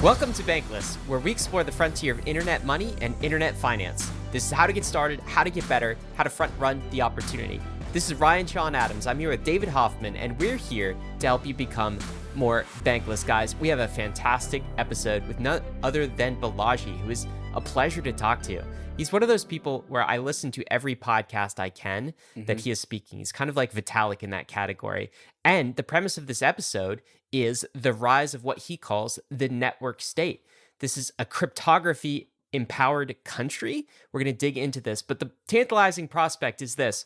Welcome to Bankless, where we explore the frontier of internet money and internet finance. This is how to get started, how to get better, how to front run the opportunity. This is Ryan Sean Adams. I'm here with David Hoffman, and we're here to help you become more bankless, guys. We have a fantastic episode with none other than Balaji, who is a pleasure to talk to. He's one of those people where I listen to every podcast I can that he is speaking. He's kind of like Vitalik in that category. And the premise of this episode is the rise of what he calls the network state. This is a cryptography empowered country. We're going to dig into this, but the tantalizing prospect is this.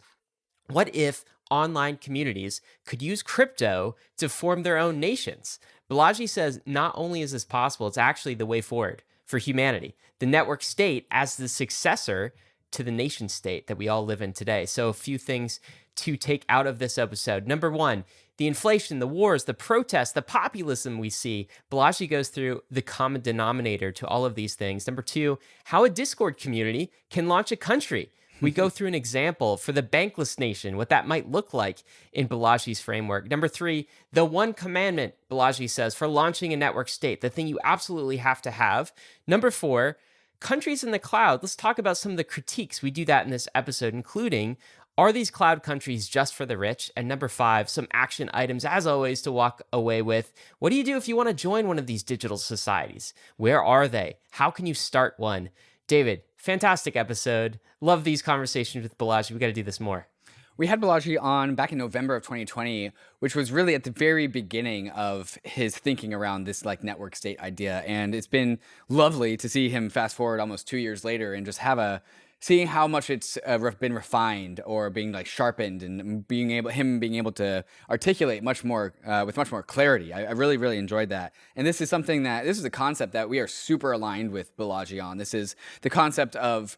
What if online communities could use crypto to form their own nations? Balaji says not only is this possible, it's actually the way forward for humanity. The network state as the successor to the nation state that we all live in today. So a few things to take out of this episode. Number one, the inflation, the wars, the protests, the populism we see. Balaji goes through the common denominator to all of these things. Number two, how a Discord community can launch a country. We go through an example for the Bankless nation, what that might look like in Balaji's framework. Number three, the One Commandment, Balaji says, for launching a network state, the thing you absolutely have to have. Number four, countries in the cloud. Let's talk about some of the critiques. We do that in this episode, including, are these cloud countries just for the rich? And number five, some action items, as always, to walk away with. What do you do if you want to join one of these digital societies? Where are they? How can you start one? David, fantastic episode. Love these conversations with Balaji. We got to do this more. We had Balaji on back in November of 2020, which was really at the very beginning of his thinking around this like network state idea. And it's been lovely to see him fast forward almost 2 years later and just have seeing how much it's been refined or being like sharpened and being able to articulate much more with much more clarity. I really enjoyed that. And this is a concept that we are super aligned with Balaji on. This is the concept of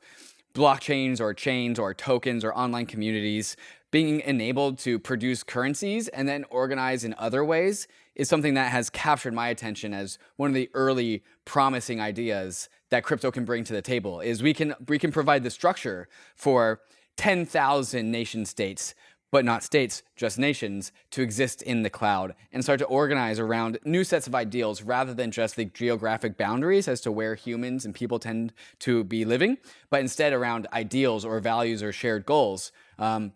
blockchains or chains or tokens or online communities being enabled to produce currencies and then organize in other ways is something that has captured my attention as one of the early promising ideas that crypto can bring to the table. Is we can provide the structure for 10,000 nation states, but not states, just nations, to exist in the cloud and start to organize around new sets of ideals rather than just the geographic boundaries as to where humans and people tend to be living, but instead around ideals or values or shared goals,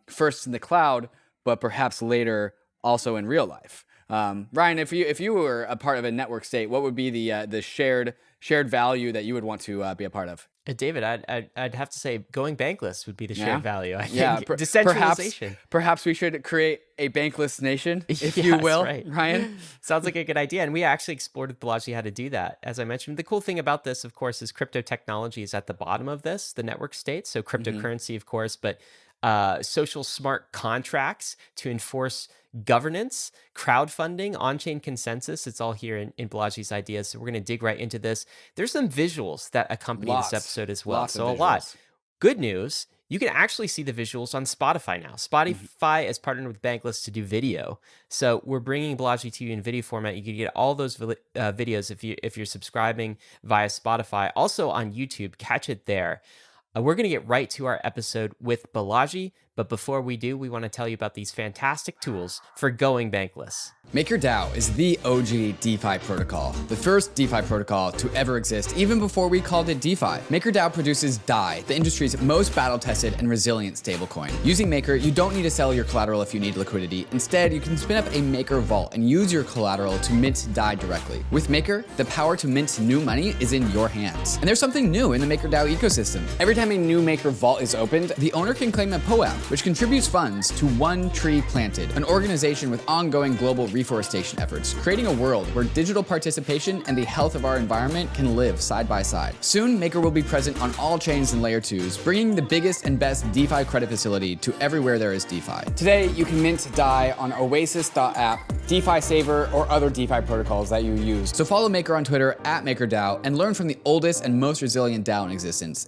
first in the cloud, but perhaps later also in real life. Ryan, if you were a part of a network state, what would be the shared value that you would want to be a part of? David, I'd have to say going bankless would be the shared value. I think decentralization. Perhaps we should create a bankless nation, if you will, right. Ryan. Sounds like a good idea. And we actually explored with Balaji how to do that. As I mentioned, the cool thing about this, of course, is crypto technology is at the bottom of this, the network state. So cryptocurrency, of course, but social smart contracts to enforce governance, crowdfunding, on-chain consensus. It's all here in Balaji's ideas. So we're going to dig right into this. There's some visuals that accompany this episode as well. So a lot. Good news, you can actually see the visuals on Spotify now. Spotify has partnered with Bankless to do video. So we're bringing Balaji to you in video format. You can get all those videos if you're subscribing via Spotify. Also on YouTube, catch it there. We're going to get right to our episode with Balaji, but before we do, we want to tell you about these fantastic tools for going bankless. MakerDAO is the OG DeFi protocol, the first DeFi protocol to ever exist, even before we called it DeFi. MakerDAO produces DAI, the industry's most battle-tested and resilient stablecoin. Using Maker, you don't need to sell your collateral if you need liquidity. Instead, you can spin up a Maker vault and use your collateral to mint DAI directly. With Maker, the power to mint new money is in your hands. And there's something new in the MakerDAO ecosystem. Every time a new Maker vault is opened, the owner can claim a POAP, which contributes funds to One Tree Planted, an organization with ongoing global reforestation efforts, creating a world where digital participation and the health of our environment can live side by side. Soon, Maker will be present on all chains and layer 2s, bringing the biggest and best DeFi credit facility to everywhere there is DeFi. Today, you can mint DAI on oasis.app, DeFi Saver, or other DeFi protocols that you use. So follow Maker on Twitter @MakerDAO and learn from the oldest and most resilient DAO in existence.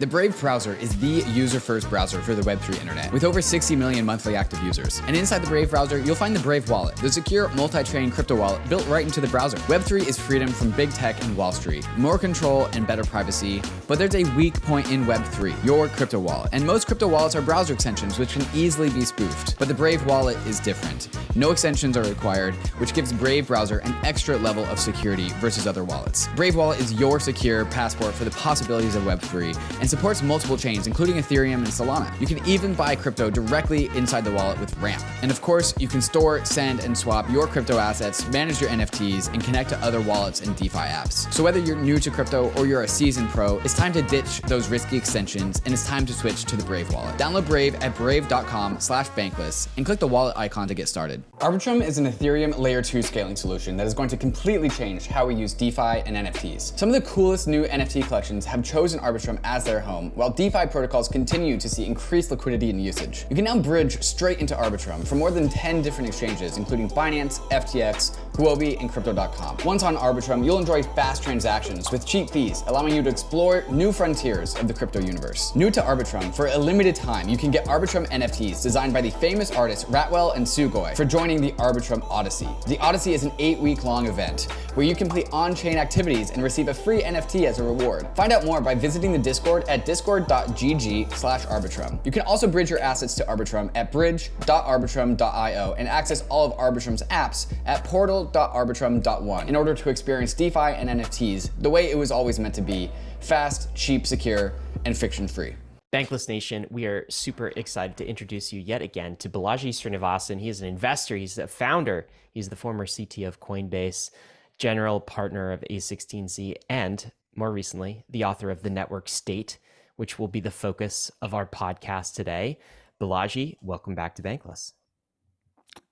The Brave browser is the user-first browser for the Web3 internet, with over 60 million monthly active users. And inside the Brave browser, you'll find the Brave wallet, the secure multi-chain crypto wallet built right into the browser. Web3 is freedom from big tech and Wall Street, more control and better privacy, but there's a weak point in Web3, your crypto wallet. And most crypto wallets are browser extensions, which can easily be spoofed. But the Brave wallet is different. No extensions are required, which gives Brave browser an extra level of security versus other wallets. Brave wallet is your secure passport for the possibilities of Web3 and supports multiple chains, including Ethereum and Solana. You can even buy crypto directly inside the wallet with Ramp. And of course, you can store, send, and swap your crypto assets, manage your NFTs, and connect to other wallets and DeFi apps. So whether you're new to crypto or you're a seasoned pro, it's time to ditch those risky extensions, and it's time to switch to the Brave wallet. Download Brave at brave.com/bankless and click the wallet icon to get started. Arbitrum is an Ethereum layer 2 scaling solution that is going to completely change how we use DeFi and NFTs. Some of the coolest new NFT collections have chosen Arbitrum as their home, while DeFi protocols continue to see increased liquidity and usage. You can now bridge straight into Arbitrum from more than 10 different exchanges, including Binance, FTX, Huobi, and Crypto.com. Once on Arbitrum, you'll enjoy fast transactions with cheap fees, allowing you to explore new frontiers of the crypto universe. New to Arbitrum, for a limited time, you can get Arbitrum NFTs designed by the famous artists Ratwell and Sugoi for joining the Arbitrum Odyssey. The Odyssey is an 8-week-long event where you complete on-chain activities and receive a free NFT as a reward. Find out more by visiting the Discord at discord.gg/Arbitrum. You can also bridge your assets to Arbitrum at bridge.arbitrum.io and access all of Arbitrum's apps at portal.arbitrum.one in order to experience DeFi and NFTs the way it was always meant to be: fast, cheap, secure, and friction-free. Bankless Nation, we are super excited to introduce you yet again to Balaji Srinivasan. He is an investor, he's a founder, he's the former CTO of Coinbase, general partner of A16Z, and more recently, the author of The Network State, which will be the focus of our podcast today. Balaji, welcome back to Bankless.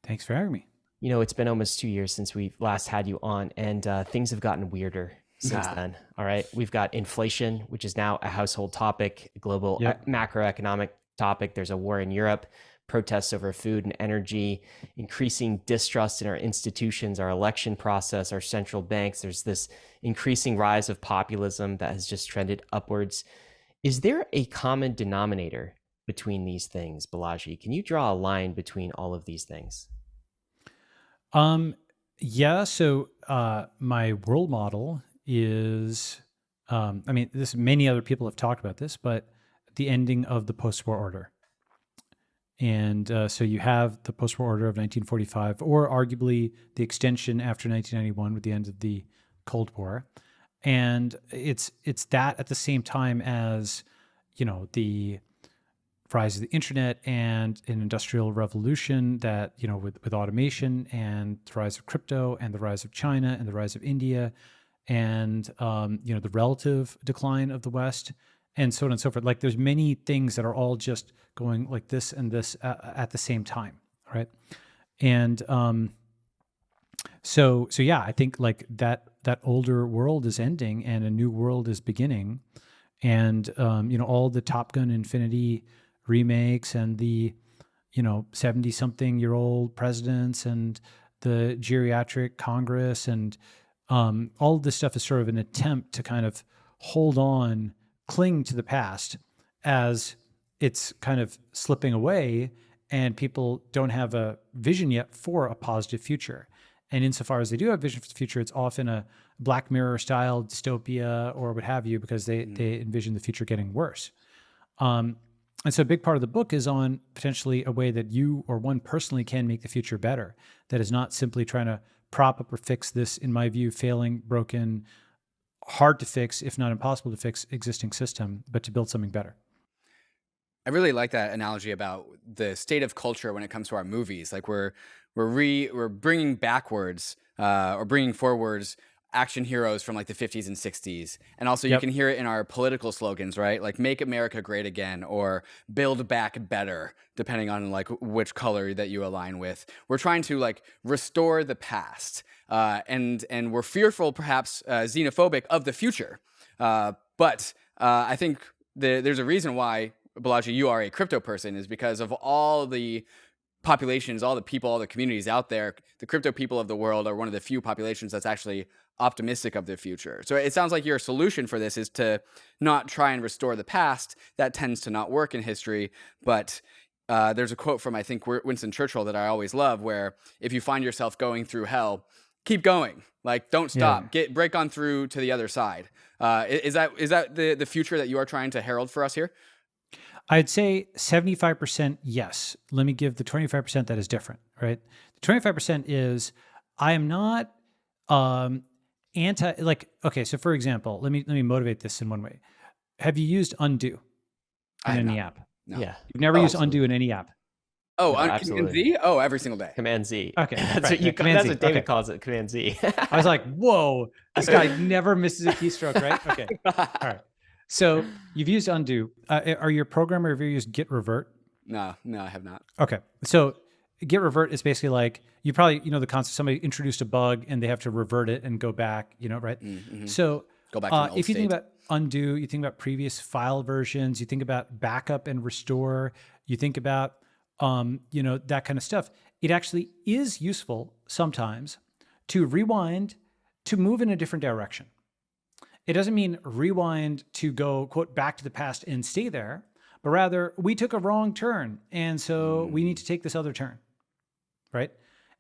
Thanks for having me. You know, it's been almost 2 years since we last had you on, and things have gotten weirder since then. All right. We've got inflation, which is now a household topic, a global macroeconomic topic. There's a war in Europe, protests over food and energy, increasing distrust in our institutions, our election process, our central banks. There's this increasing rise of populism that has just trended upwards. Is there a common denominator between these things, Balaji? Can you draw a line between all of these things? Yeah. So my world model is, many other people have talked about this, but the ending of the post-war order. And so you have the post-war order of 1945, or arguably the extension after 1991 with the end of the Cold War. And it's that at the same time as, the rise of the internet and an industrial revolution that, with automation and the rise of crypto and the rise of China and the rise of India and, the relative decline of the West and so on and so forth. Like there's many things that are all just going like this and this at the same time. Right. And so yeah, I think like that older world is ending and a new world is beginning. And, all the Top Gun Infinity remakes and the 70-something-year-old presidents and the geriatric Congress and all of this stuff is sort of an attempt to kind of hold on, cling to the past as it's kind of slipping away and people don't have a vision yet for a positive future. And insofar as they do have vision for the future, it's often a Black Mirror style dystopia or what have you, because they envision the future getting worse. And so a big part of the book is on potentially a way that you or one personally can make the future better. That is not simply trying to prop up or fix this, in my view, failing, broken, hard to fix, if not impossible to fix existing system, but to build something better. I really like that analogy about the state of culture when it comes to our movies. Like we're bringing backwards or bringing forwards action heroes from like the 50s and 60s. And also you can hear it in our political slogans, right? Like make America great again or build back better, depending on like which color that you align with. We're trying to like restore the past and we're fearful, perhaps xenophobic of the future. But I think there's a reason why, Balaji, you are a crypto person, is because of all the populations, all the people, all the communities out there, the crypto people of the world are one of the few populations that's actually optimistic of the future. So it sounds like your solution for this is to not try and restore the past. That tends to not work in history. But there's a quote from, I think, Winston Churchill that I always love, where if you find yourself going through hell, keep going. Like, don't stop. Break on through to the other side. Is that the future that you are trying to herald for us here? I'd say 75% yes. Let me give the 25% that is different, right? The 25% is I am not okay, so for example, let me motivate this in one way. Have you used undo in any app? No. Yeah. You've never used undo in any app? Oh, No, on Command absolutely. Z? Oh, every single day. Command Z. Okay, That's right, what Command that's Z. what David Okay. calls it, Command Z. I was like, whoa, this guy never misses a keystroke, right? Okay. All right. So you've used undo. Are you a programmer? Have you used git revert? No, I have not. Okay. So git revert is basically like, you probably, the concept, somebody introduced a bug and they have to revert it and go back, right? Mm-hmm. So Go back to an old if you think state. about undo, you think about previous file versions, you think about backup and restore, you think about, that kind of stuff. It actually is useful sometimes to rewind, to move in a different direction. It doesn't mean rewind to go, quote, back to the past and stay there, but rather we took a wrong turn. And so we need to take this other turn, right?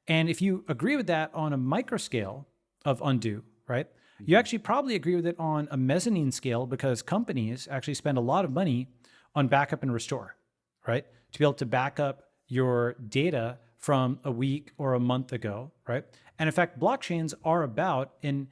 And if you agree with that on a micro scale of undo, right? You actually probably agree with it on a mezzanine scale, because companies actually spend a lot of money on backup and restore, right? To be able to back up your data from a week or a month ago, right? And in fact, blockchains are about an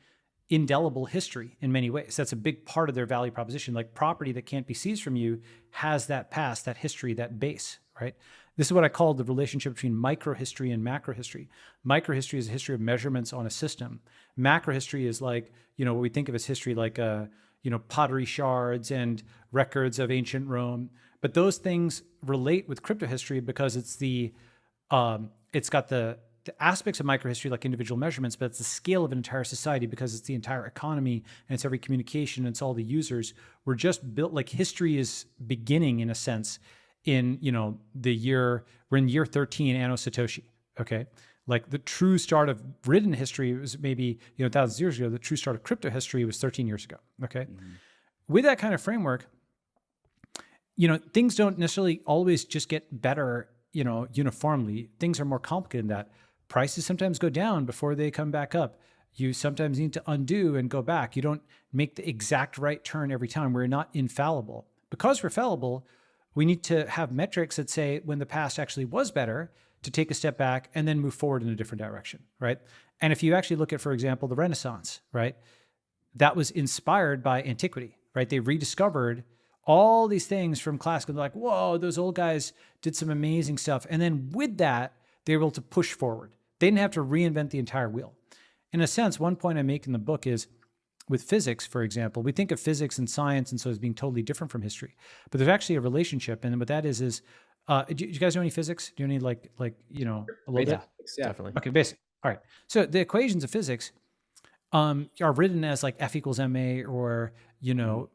indelible history in many ways. That's a big part of their value proposition. Like, property that can't be seized from you has that past, that history, that base, right? This is what I call the relationship between microhistory and macrohistory. Microhistory is a history of measurements on a system. Macrohistory is like, what we think of as history, like, pottery shards and records of ancient Rome. But those things relate with crypto history because it's it's got the aspects of microhistory, like individual measurements, but it's the scale of an entire society because it's the entire economy and it's every communication and it's all the users. We're just built, like, history is beginning in a sense in, we're in year 13 Anno Satoshi, okay? Like, the true start of written history was maybe, thousands of years ago. The true start of crypto history was 13 years ago, okay? Mm-hmm. With that kind of framework, things don't necessarily always just get better, uniformly. Things are more complicated than that. Prices sometimes go down before they come back up. You sometimes need to undo and go back. You don't make the exact right turn every time. We're not infallible. Because we're fallible, we need to have metrics that say when the past actually was better, to take a step back and then move forward in a different direction, right? And if you actually look at, for example, the Renaissance, right? That was inspired by antiquity, right? They rediscovered all these things from classical. They're like, whoa, those old guys did some amazing stuff. And then with that, they were able to push forward. They didn't have to reinvent the entire wheel. In a sense, one point I make in the book is, with physics, for example, we think of physics and science and so as being totally different from history. But there's actually a relationship. And what that is do you guys know any physics? Do you know any a little bit? Yeah. Definitely. Okay, basic. All right. So the equations of physics are written as like F equals ma, or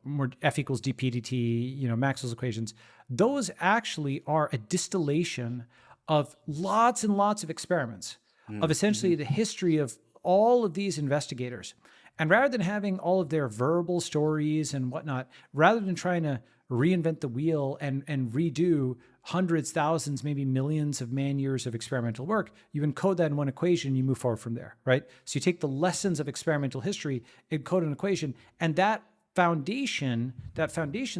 more F equals dp dt, Maxwell's equations. Those actually are a distillation of lots and lots of experiments of essentially the history of all of these investigators. And rather than having all of their verbal stories and whatnot, rather than trying to reinvent the wheel and redo hundreds, thousands, maybe millions of man years of experimental work, you encode that in one equation, you move forward from there, right? So you take the lessons of experimental history, encode an equation, and that foundation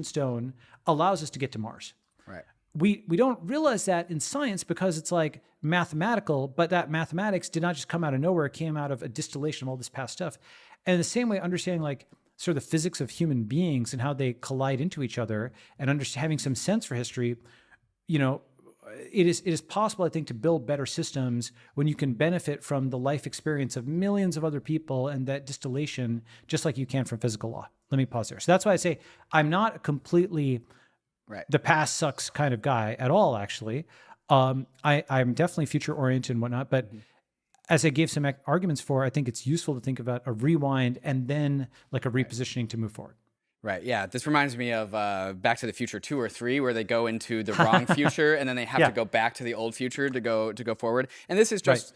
stone allows us to get to Mars. Right. We don't realize that in science because it's like mathematical, but that mathematics did not just come out of nowhere. It came out of a distillation of all this past stuff. And in the same way, understanding like sort of the physics of human beings and how they collide into each other, and having some sense for history, it is possible, I think, to build better systems when you can benefit from the life experience of millions of other people and that distillation, just like you can from physical law. Let me pause there. So that's why I say I'm not a completely the past sucks kind of guy at all, actually. I'm definitely future oriented and whatnot, but as I gave some arguments for, I think it's useful to think about a rewind and then like a repositioning to move forward. Right. Yeah. This reminds me of Back to the Future 2 or 3, where they go into the wrong future and then they have to go back to the old future to go forward. And this is just,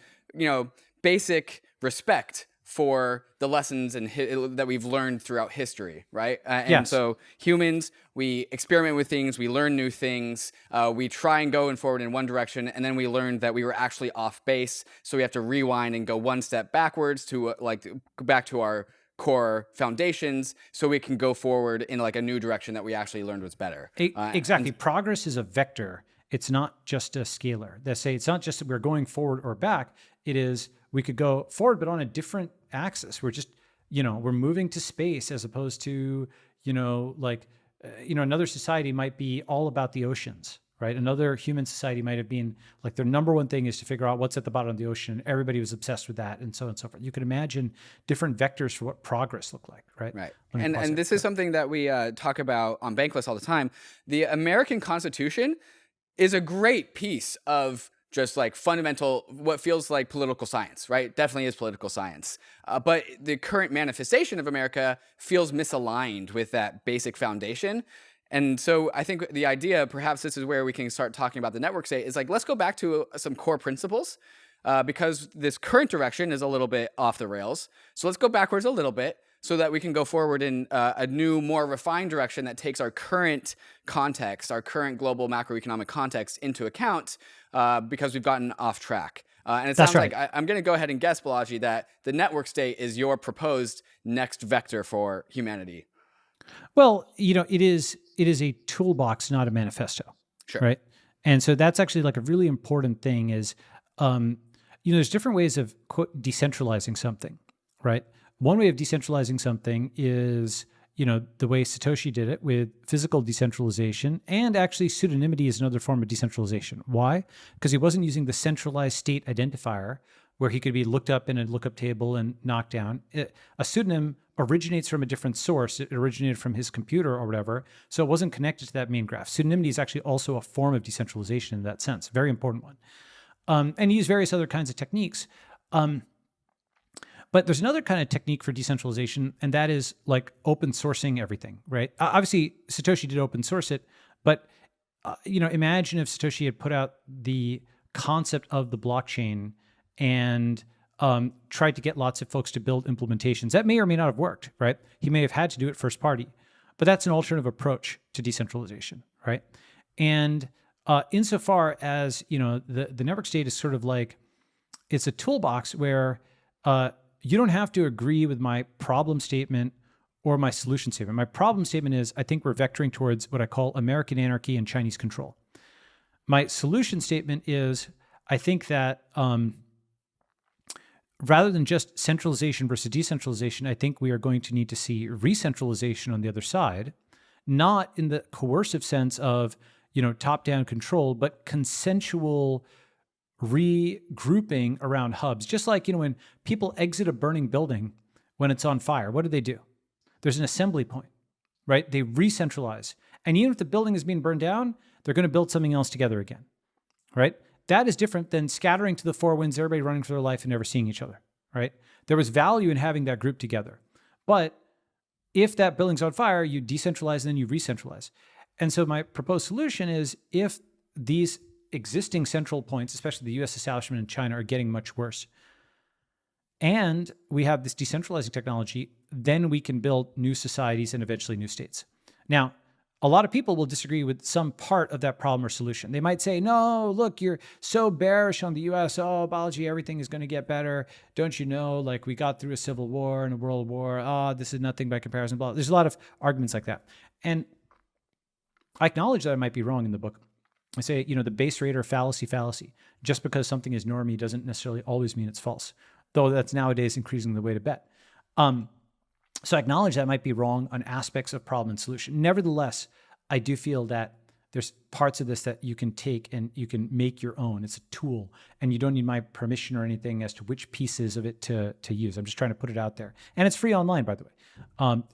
basic respect for the lessons that we've learned throughout history, right? And so humans, we experiment with things, we learn new things, we try and go forward in one direction, and then we learned that we were actually off base, so we have to rewind and go one step backwards to go back to our core foundations so we can go forward in like a new direction that we actually learned was better. Exactly. Progress is a vector. It's not just a scalar. They say it's not just that we're going forward or back. It is we could go forward, but on a different axis. We're just, we're moving to space as opposed to, another society might be all about the oceans, right? Another human society might have been like their number one thing is to figure out what's at the bottom of the ocean. Everybody was obsessed with that, and so on and so forth. You can imagine different vectors for what progress look like, right? Right. And this is something that we talk about on Bankless all the time. The American Constitution is a great piece of just like fundamental, what feels like political science, right? Definitely is political science. But the current manifestation of America feels misaligned with that basic foundation. And so I think the idea, perhaps this is where we can start talking about the network state, is like, let's go back to some core principles because this current direction is a little bit off the rails. So let's go backwards a little bit so that we can go forward in a new, more refined direction that takes our current context, our current global macroeconomic context into account because we've gotten off track. And it sounds like I'm going to go ahead and guess, Balaji, that the network state is your proposed next vector for humanity. Well, it is a toolbox, not a manifesto, right? And so that's actually like a really important thing is, there's different ways of quote, decentralizing something, right? One way of decentralizing something is, the way Satoshi did it with physical decentralization, and actually pseudonymity is another form of decentralization. Why? Because he wasn't using the centralized state identifier where he could be looked up in a lookup table and knocked down. A pseudonym originates from a different source. It originated from his computer or whatever, so it wasn't connected to that main graph. Pseudonymity is actually also a form of decentralization in that sense, very important one. And he used various other kinds of techniques. But there's another kind of technique for decentralization, and that is like open sourcing everything, right? Obviously, Satoshi did open source it, but imagine if Satoshi had put out the concept of the blockchain and tried to get lots of folks to build implementations. That may or may not have worked, right? He may have had to do it first party, but that's an alternative approach to decentralization, right? And insofar as the network state is sort of like it's a toolbox where you don't have to agree with my problem statement or my solution statement. My problem statement is I think we're vectoring towards what I call American anarchy and Chinese control. My solution statement is I think that rather than just centralization versus decentralization, I think we are going to need to see re-centralization on the other side, not in the coercive sense of top-down control, but consensual regrouping around hubs. Just like, when people exit a burning building when it's on fire, what do? There's an assembly point, right? They re-centralize. And even if the building is being burned down, they're going to build something else together again, right? That is different than scattering to the four winds, everybody running for their life and never seeing each other, right? There was value in having that group together. But if that building's on fire, you decentralize and then you re-centralize. And so my proposed solution is if these existing central points, especially the US establishment in China, are getting much worse, and we have this decentralizing technology, then we can build new societies and eventually new states. Now, a lot of people will disagree with some part of that problem or solution. They might say, no, look, you're so bearish on the US. Oh, Balaji, everything is going to get better. Don't you know, like we got through a civil war and a world war. Oh, this is nothing by comparison. Blah. There's a lot of arguments like that. And I acknowledge that I might be wrong in the book. I say, the base rate or fallacy. Just because something is normie doesn't necessarily always mean it's false, though that's nowadays increasingly the way to bet. So I acknowledge that I might be wrong on aspects of problem and solution. Nevertheless, I do feel that there's parts of this that you can take and you can make your own. It's a tool, and you don't need my permission or anything as to which pieces of it to use. I'm just trying to put it out there. And it's free online, by the way.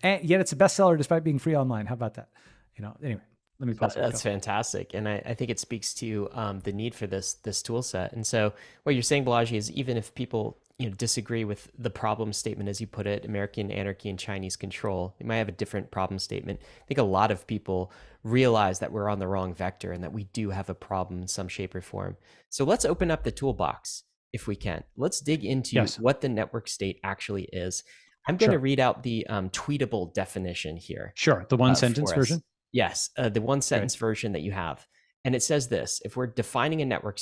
And yet it's a bestseller despite being free online. How about that? Anyway. Let me pause. That's fantastic. And I think it speaks to the need for this tool set. And so what you're saying, Balaji, is even if people, disagree with the problem statement as you put it, American anarchy and Chinese control. They might have a different problem statement. I think a lot of people realize that we're on the wrong vector and that we do have a problem in some shape or form. So let's open up the toolbox if we can. Let's dig into what the network state actually is. I'm going to read out the tweetable definition here. Sure, the one sentence version? Yes, the one sentence version that you have. And it says this: if we're defining a network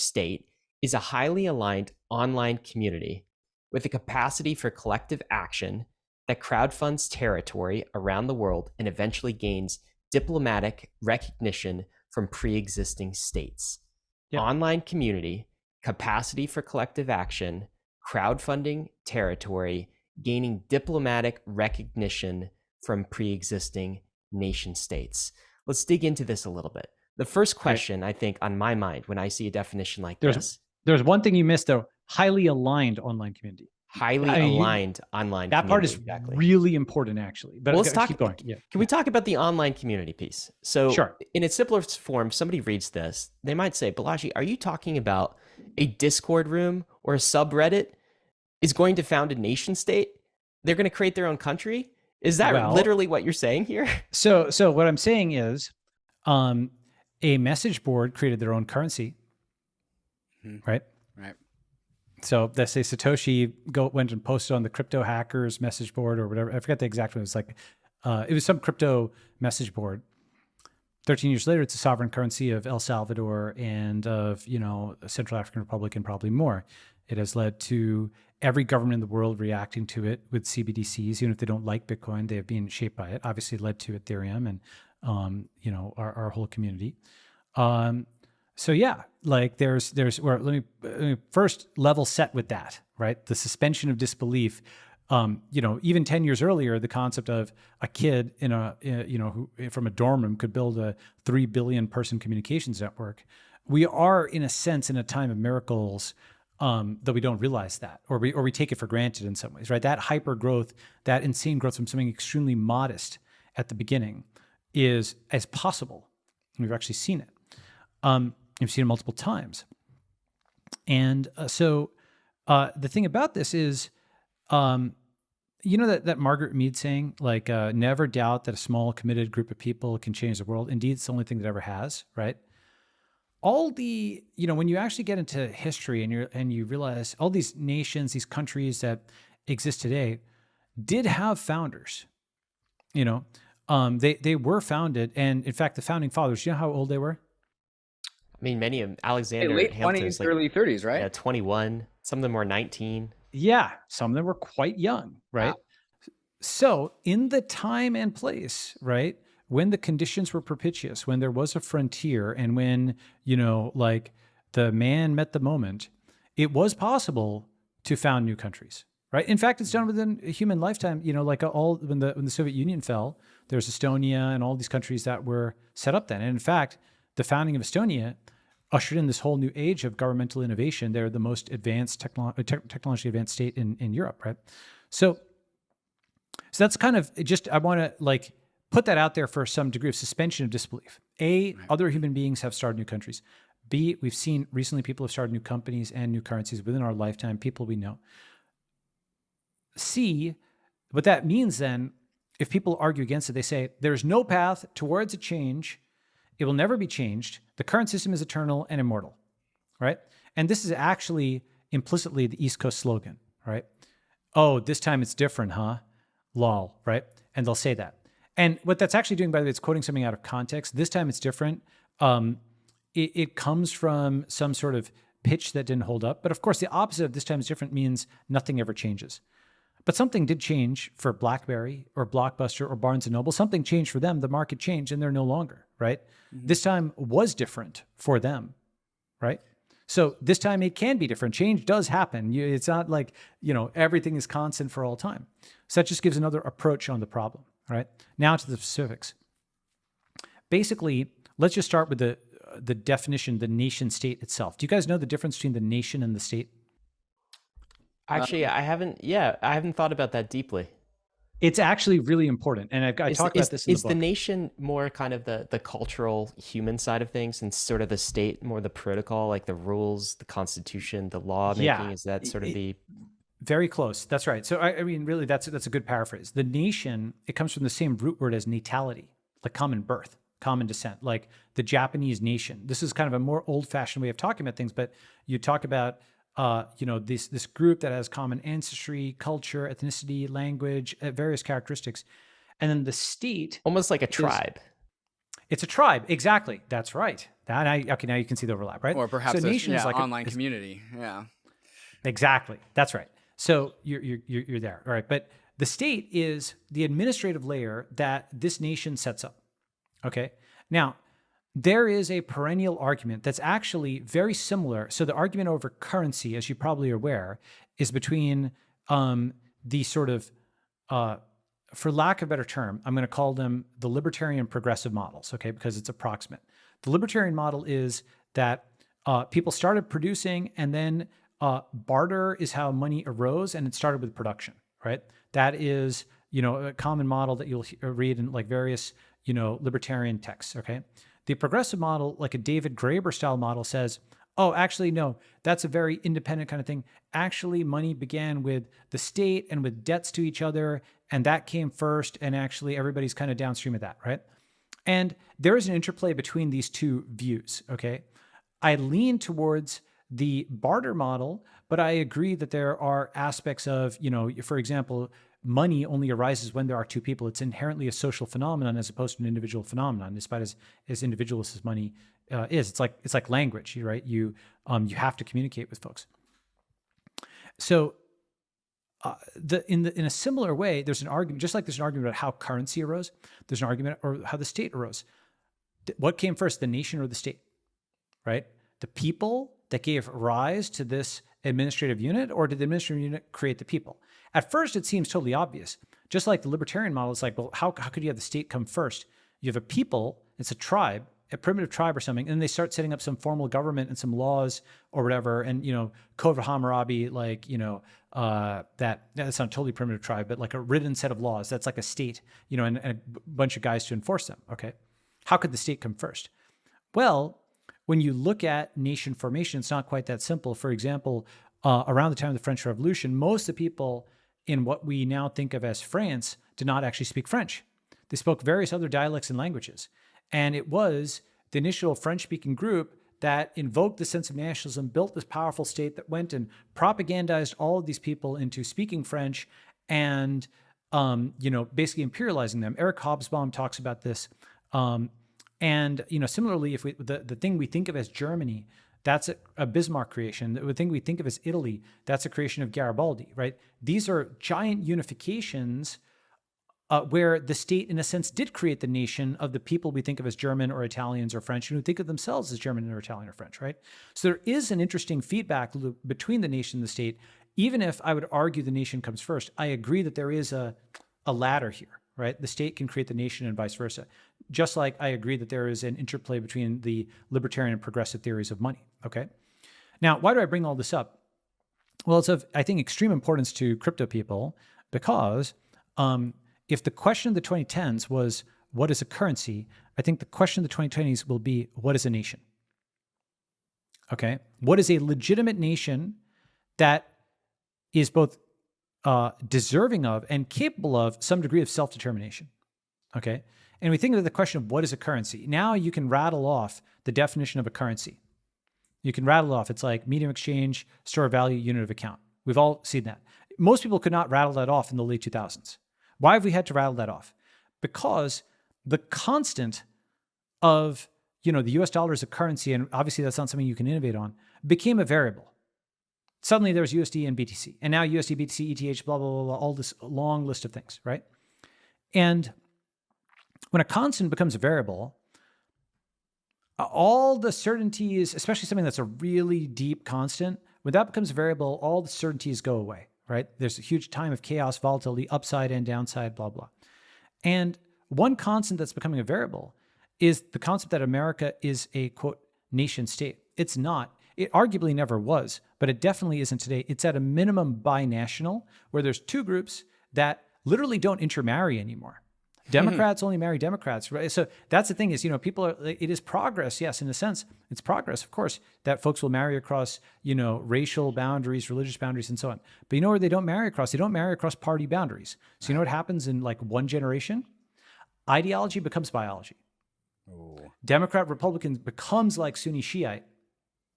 state is a highly aligned online community with a capacity for collective action that crowdfunds territory around the world and eventually gains diplomatic recognition from pre-existing states. Yep. Online community, capacity for collective action, crowdfunding territory, gaining diplomatic recognition from pre-existing nation states. Let's dig into this a little bit. The first question, I think, on my mind when I see a definition like this. There's one thing you missed, though. Highly aligned online community. Highly aligned online that community. That part is really important, actually. But let's keep going. Yeah. Can we talk about the online community piece? So in its simplest form, somebody reads this, they might say, Balaji, are you talking about a Discord room or a subreddit is going to found a nation state? They're going to create their own country? Is that literally what you're saying here? So what I'm saying is a message board created their own currency. Right. So let's say Satoshi went and posted on the crypto hackers message board or whatever. I forgot the exact one. It was like, it was some crypto message board. 13 years later, it's a sovereign currency of El Salvador and of, Central African Republic and probably more. It has led to every government in the world reacting to it with CBDCs, even if they don't like Bitcoin, they have been shaped by it. Obviously led to Ethereum and, our whole community. So yeah, like there's where let me first level set with that, right? The suspension of disbelief. Even 10 years earlier, the concept of a kid who from a dorm room could build a 3 billion person communications network. We are, in a sense, in a time of miracles, though we don't realize that, or we take it for granted in some ways, right? That hyper growth, that insane growth from something extremely modest at the beginning is as possible. We've actually seen it. We've seen it multiple times. And so the thing about this is, that Margaret Mead saying, like, never doubt that a small committed group of people can change the world. Indeed, it's the only thing that ever has, right? All the, when you actually get into history and you realize all these nations, these countries that exist today did have founders, they were founded. And in fact, the founding fathers, you know how old they were? I mean, many of them, Alexander late 20s, early 30s, right? Yeah, 21. Some of them were 19. Yeah, some of them were quite young, right? Wow. So in the time and place, right, when the conditions were propitious, when there was a frontier and when, the man met the moment, it was possible to found new countries, right? In fact, it's done within a human lifetime, when the Soviet Union fell, there's Estonia and all these countries that were set up then. And in fact, the founding of Estonia ushered in this whole new age of governmental innovation. They're the most advanced technologically advanced state in Europe, right? So that's kind of just, I want to put that out there for some degree of suspension of disbelief. A, other human beings have started new countries. B, we've seen recently people have started new companies and new currencies within our lifetime, people we know. C, what that means then, if people argue against it, they say there's no path towards a change. It will never be changed. The current system is eternal and immortal, right? And this is actually implicitly the East Coast slogan, right? Oh, this time it's different, huh? Lol, right? And they'll say that. And what that's actually doing, by the way, it's quoting something out of context. This time it's different. It comes from some sort of pitch that didn't hold up. But of course, the opposite of this time is different means nothing ever changes. But something did change for BlackBerry or Blockbuster or Barnes & Noble. Something changed for them. The market changed and they're no longer, right? Mm-hmm. This time was different for them, right? So this time it can be different. Change does happen. It's not like, everything is constant for all time. So that just gives another approach on the problem, right? Now to the specifics. Basically, let's just start with the definition, the nation state itself. Do you guys know the difference between the nation and the state? Actually, I haven't thought about that deeply. It's actually really important. And I talk about this in the book. Is the nation more kind of the cultural human side of things, and sort of the state more the protocol, like the rules, the constitution, the law making? Yeah. Is that sort of the... Very close. That's right. So I mean, really, that's a good paraphrase. The nation, it comes from the same root word as natality, like common birth, common descent, like the Japanese nation. This is kind of a more old-fashioned way of talking about things, but you talk about this group that has common ancestry, culture, ethnicity, language, various characteristics, and then the state, almost like a tribe. It's a tribe, exactly. That's right. Okay, now you can see the overlap, right? Or perhaps so nation is like online community. Yeah, exactly. That's right. So you're there, all right? But the state is the administrative layer that this nation sets up. Okay. Now, there is a perennial argument that's actually very similar. So the argument over currency, as you probably are aware, is between the sort of, for lack of a better term, I'm going to call them the libertarian progressive models, okay, because it's approximate. The libertarian model is that people started producing, and then barter is how money arose, and it started with production, right? That is, a common model that you'll read in like various, libertarian texts, okay? The progressive model, like a David Graeber style model, says, oh, actually, no, that's a very independent kind of thing. Actually, money began with the state and with debts to each other, and that came first, and actually everybody's kind of downstream of that, right? And there is an interplay between these two views, okay? I lean towards the barter model, but I agree that there are aspects of, for example, money only arises when there are two people. It's inherently a social phenomenon as opposed to an individual phenomenon, despite as individualist as money is. It's like language, right? You have to communicate with folks. So in a similar way, there's an argument, just like there's an argument about how currency arose, there's an argument or how the state arose. What came first, the nation or the state, right? The people that gave rise to this administrative unit, or did the administrative unit create the people? At first, it seems totally obvious. Just like the libertarian model, it's like, well, how could you have the state come first? You have a people, it's a tribe, a primitive tribe or something, and then they start setting up some formal government and some laws or whatever, and, Code of Hammurabi, like, that's not a totally primitive tribe, but like a written set of laws, that's like a state, and a bunch of guys to enforce them, okay? How could the state come first? Well, when you look at nation formation, it's not quite that simple. For example, around the time of the French Revolution, most of the people in what we now think of as France did not actually speak French. They spoke various other dialects and languages. And it was the initial French-speaking group that invoked the sense of nationalism, built this powerful state that went and propagandized all of these people into speaking French and, basically imperializing them. Eric Hobsbawm talks about this. And similarly, if the thing we think of as Germany, that's a Bismarck creation. The thing we think of as Italy, that's a creation of Garibaldi, right? These are giant unifications where the state, in a sense, did create the nation of the people we think of as German or Italians or French, and who think of themselves as German or Italian or French, right? So there is an interesting feedback loop between the nation and the state. Even if I would argue the nation comes first, I agree that there is a ladder here, right? The state can create the nation and vice versa. Just like I agree that there is an interplay between the libertarian and progressive theories of money, okay? Now, why do I bring all this up? Well, it's of, I think, extreme importance to crypto people because if the question of the 2010s was, what is a currency? I think the question of the 2020s will be, what is a nation? Okay? What is a legitimate nation that is both deserving of and capable of some degree of self-determination? Okay? And we think of the question of what is a currency. Now you can rattle off the definition of a currency. You can rattle off, it's like medium exchange, store of value, unit of account. We've all seen that. Most people could not rattle that off in the late 2000s. Why have we had to rattle that off? Because the constant of, the US dollar as a currency, and obviously that's not something you can innovate on, became a variable. Suddenly there was USD and BTC, and now USD, BTC, ETH, blah, blah, blah, blah, all this long list of things, right? And when a constant becomes a variable, all the certainties, especially something that's a really deep constant, when that becomes a variable, all the certainties go away, right? There's a huge time of chaos, volatility, upside and downside, blah, blah. And one constant that's becoming a variable is the concept that America is a, quote, nation state. It's not. It arguably never was, but it definitely isn't today. It's at a minimum binational, where there's two groups that literally don't intermarry anymore. Democrats only marry Democrats, right? So that's the thing is, people are, it is progress. Yes, in a sense, it's progress, of course, that folks will marry across, racial boundaries, religious boundaries, and so on. But you know where they don't marry across? They don't marry across party boundaries. So you know what happens in like one generation? Ideology becomes biology. Ooh. Democrat, Republican becomes like Sunni Shiite,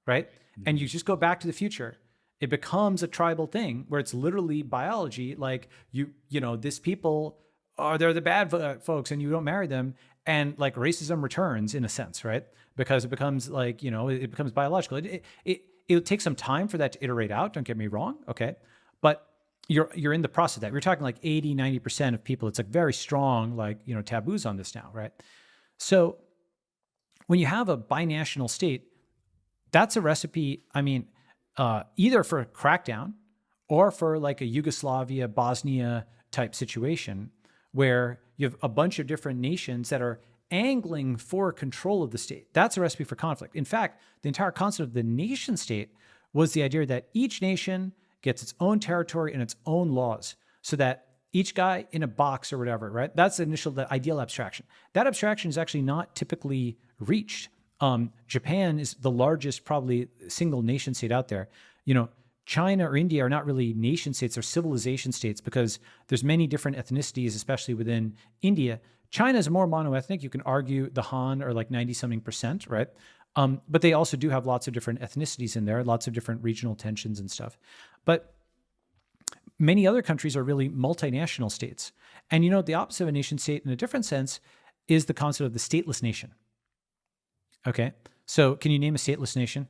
right? And you just go back to the future. It becomes a tribal thing where it's literally biology. Like this people they're the bad folks and you don't marry them. And like racism returns in a sense, right? Because it becomes like, it becomes biological. It'll take some time for that to iterate out. Don't get me wrong. Okay. But you're in the process of that. We're talking like 80, 90% of people. It's like very strong, like, taboos on this now, right? So when you have a binational state, that's a recipe, either for a crackdown or for like a Yugoslavia, Bosnia type situation where you have a bunch of different nations that are angling for control of the state. That's a recipe for conflict. In fact, the entire concept of the nation state was the idea that each nation gets its own territory and its own laws so that each guy in a box or whatever, right? That's the ideal abstraction. That abstraction is actually not typically reached. Japan is the largest, probably single nation state out there. China or India are not really nation states, they're civilization states because there's many different ethnicities, especially within India. China is more monoethnic. You can argue the Han are like 90-something%, right? But they also do have lots of different ethnicities in there, lots of different regional tensions and stuff. But many other countries are really multinational states. And the opposite of a nation state in a different sense is the concept of the stateless nation. Okay, so can you name a stateless nation?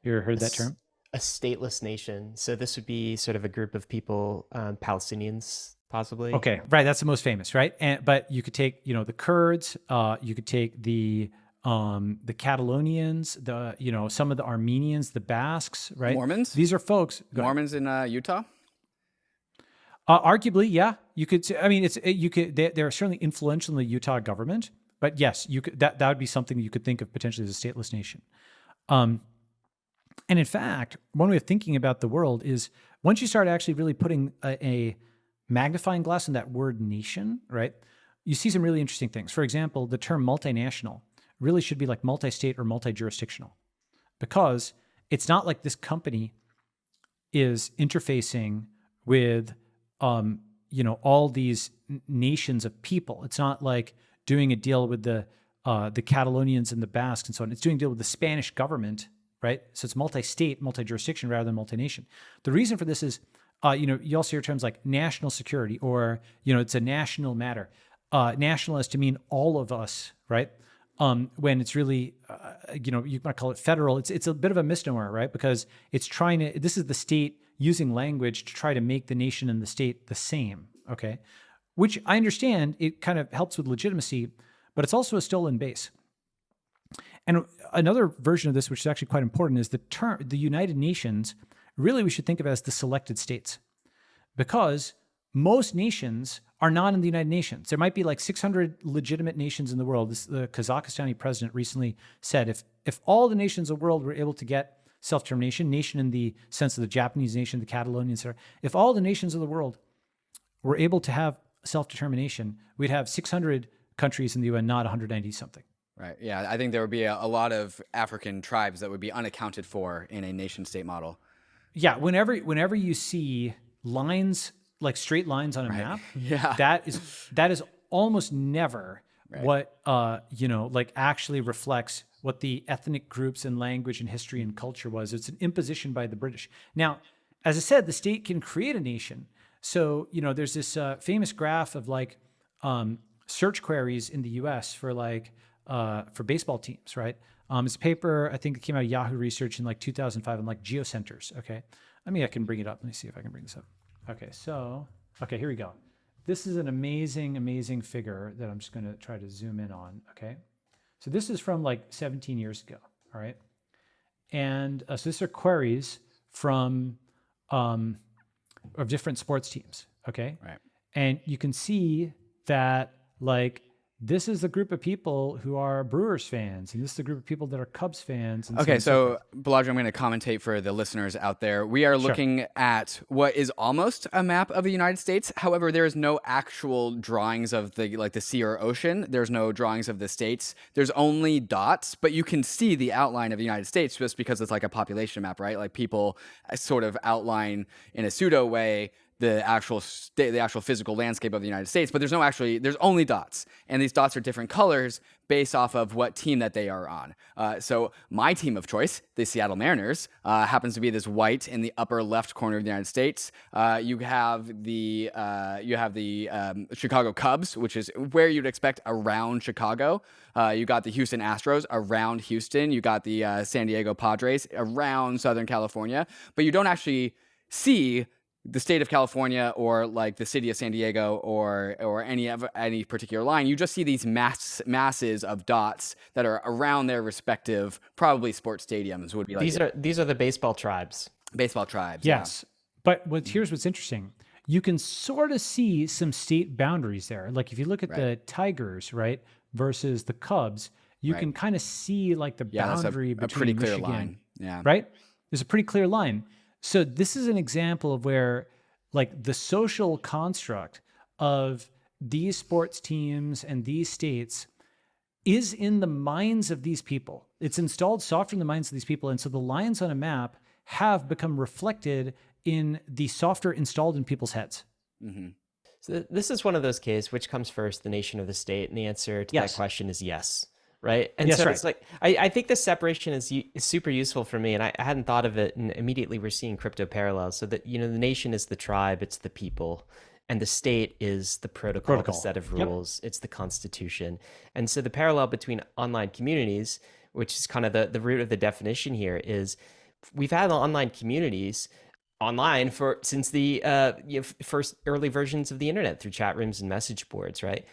You ever heard that term? A stateless nation. So this would be sort of a group of people, Palestinians, possibly. Okay, right. That's the most famous, right? But you could take, the Kurds. You could take the Catalonians. Some of the Armenians, the Basques, right? Mormons. These are folks. Mormons in Utah. Arguably, yeah. You could. They're certainly influential in the Utah government. But yes, you could. That would be something you could think of potentially as a stateless nation. And in fact, one way of thinking about the world is once you start actually really putting a magnifying glass on that word nation, right? You see some really interesting things. For example, the term multinational really should be like multi-state or multi-jurisdictional because it's not like this company is interfacing with, all these nations of people. It's not like doing a deal with the Catalonians and the Basques and so on. It's doing a deal with the Spanish government, right? So it's multi-state, multi-jurisdiction rather than multi-nation. The reason for this is, you also hear terms like national security or, it's a national matter. National has to mean all of us, right? When it's really, you might call it federal. It's a bit of a misnomer, right? Because it's this is the state using language to try to make the nation and the state the same, okay? Which I understand, it kind of helps with legitimacy, but it's also a stolen base. And another version of this, which is actually quite important, is the United Nations. Really, we should think of it as the selected states, because most nations are not in the United Nations. There might be like 600 legitimate nations in the world. The Kazakhstani president recently said, if all the nations of the world were able to get self-determination, nation in the sense of the Japanese nation, the Catalonians, if all the nations of the world were able to have self-determination, we'd have 600 countries in the UN, not 190-something. Right. Yeah, I think there would be a lot of African tribes that would be unaccounted for in a nation-state model. Yeah, whenever you see lines, like straight lines on a map, yeah, that is almost never what like actually reflects what the ethnic groups and language and history and culture was. It's an imposition by the British. Now, as I said, the state can create a nation. So, there's this famous graph of like search queries in the US for for baseball teams, right? It's a paper, I think it came out of Yahoo Research in like 2005 on like geocenters, okay? I can bring it up. Let me see if I can bring this up. Okay, here we go. This is an amazing, amazing figure that I'm just going to try to zoom in on, okay? So this is from like 17 years ago, all right? And so these are queries from of different sports teams, okay? Right. And you can see that like this is the group of people who are Brewers fans, and this is the group of people that are Cubs fans. And Okay, so so Balaji, I'm going to commentate for the listeners out there. We are looking at what is almost a map of the United States. However, there is no actual drawings of the sea or ocean. There's no drawings of the states. There's only dots, but you can see the outline of the United States just because it's like a population map, right? Like people sort of outline in a pseudo way the actual physical landscape of the United States, but there's only dots, and these dots are different colors based off of what team that they are on. So my team of choice, the Seattle Mariners, happens to be this white in the upper left corner of the United States. You have the Chicago Cubs, which is where you'd expect around Chicago. You got the Houston Astros around Houston. You got the San Diego Padres around Southern California, but you don't actually see the state of California or like the city of San Diego or any particular line. You just see these masses of dots that are around their respective probably sports stadiums would be like these are the baseball tribes. Baseball tribes. yes, Yeah. but here's what's interesting. You can sort of see some state boundaries there. Like if you look at the Tigers, right, versus the Cubs, you can kind of see like the boundary between a pretty clear Michigan, line. Yeah. right? There's a pretty clear line. So this is an example of where like the social construct of these sports teams and these states is in the minds of these people. It's installed software in the minds of these people. And so the lines on a map have become reflected in the software installed in people's heads. Mm-hmm. So this is one of those cases, which comes first, the nation or the state? And the answer to that question is yes. Right. And so it's like, I think this separation is super useful for me. And I hadn't thought of it. And immediately we're seeing crypto parallels. So that, the nation is the tribe, it's the people. And the state is the protocol. The set of rules. It's the constitution. And so the parallel between online communities, which is kind of the root of the definition here, is we've had online communities online since the first early versions of the internet through chat rooms and message boards, right?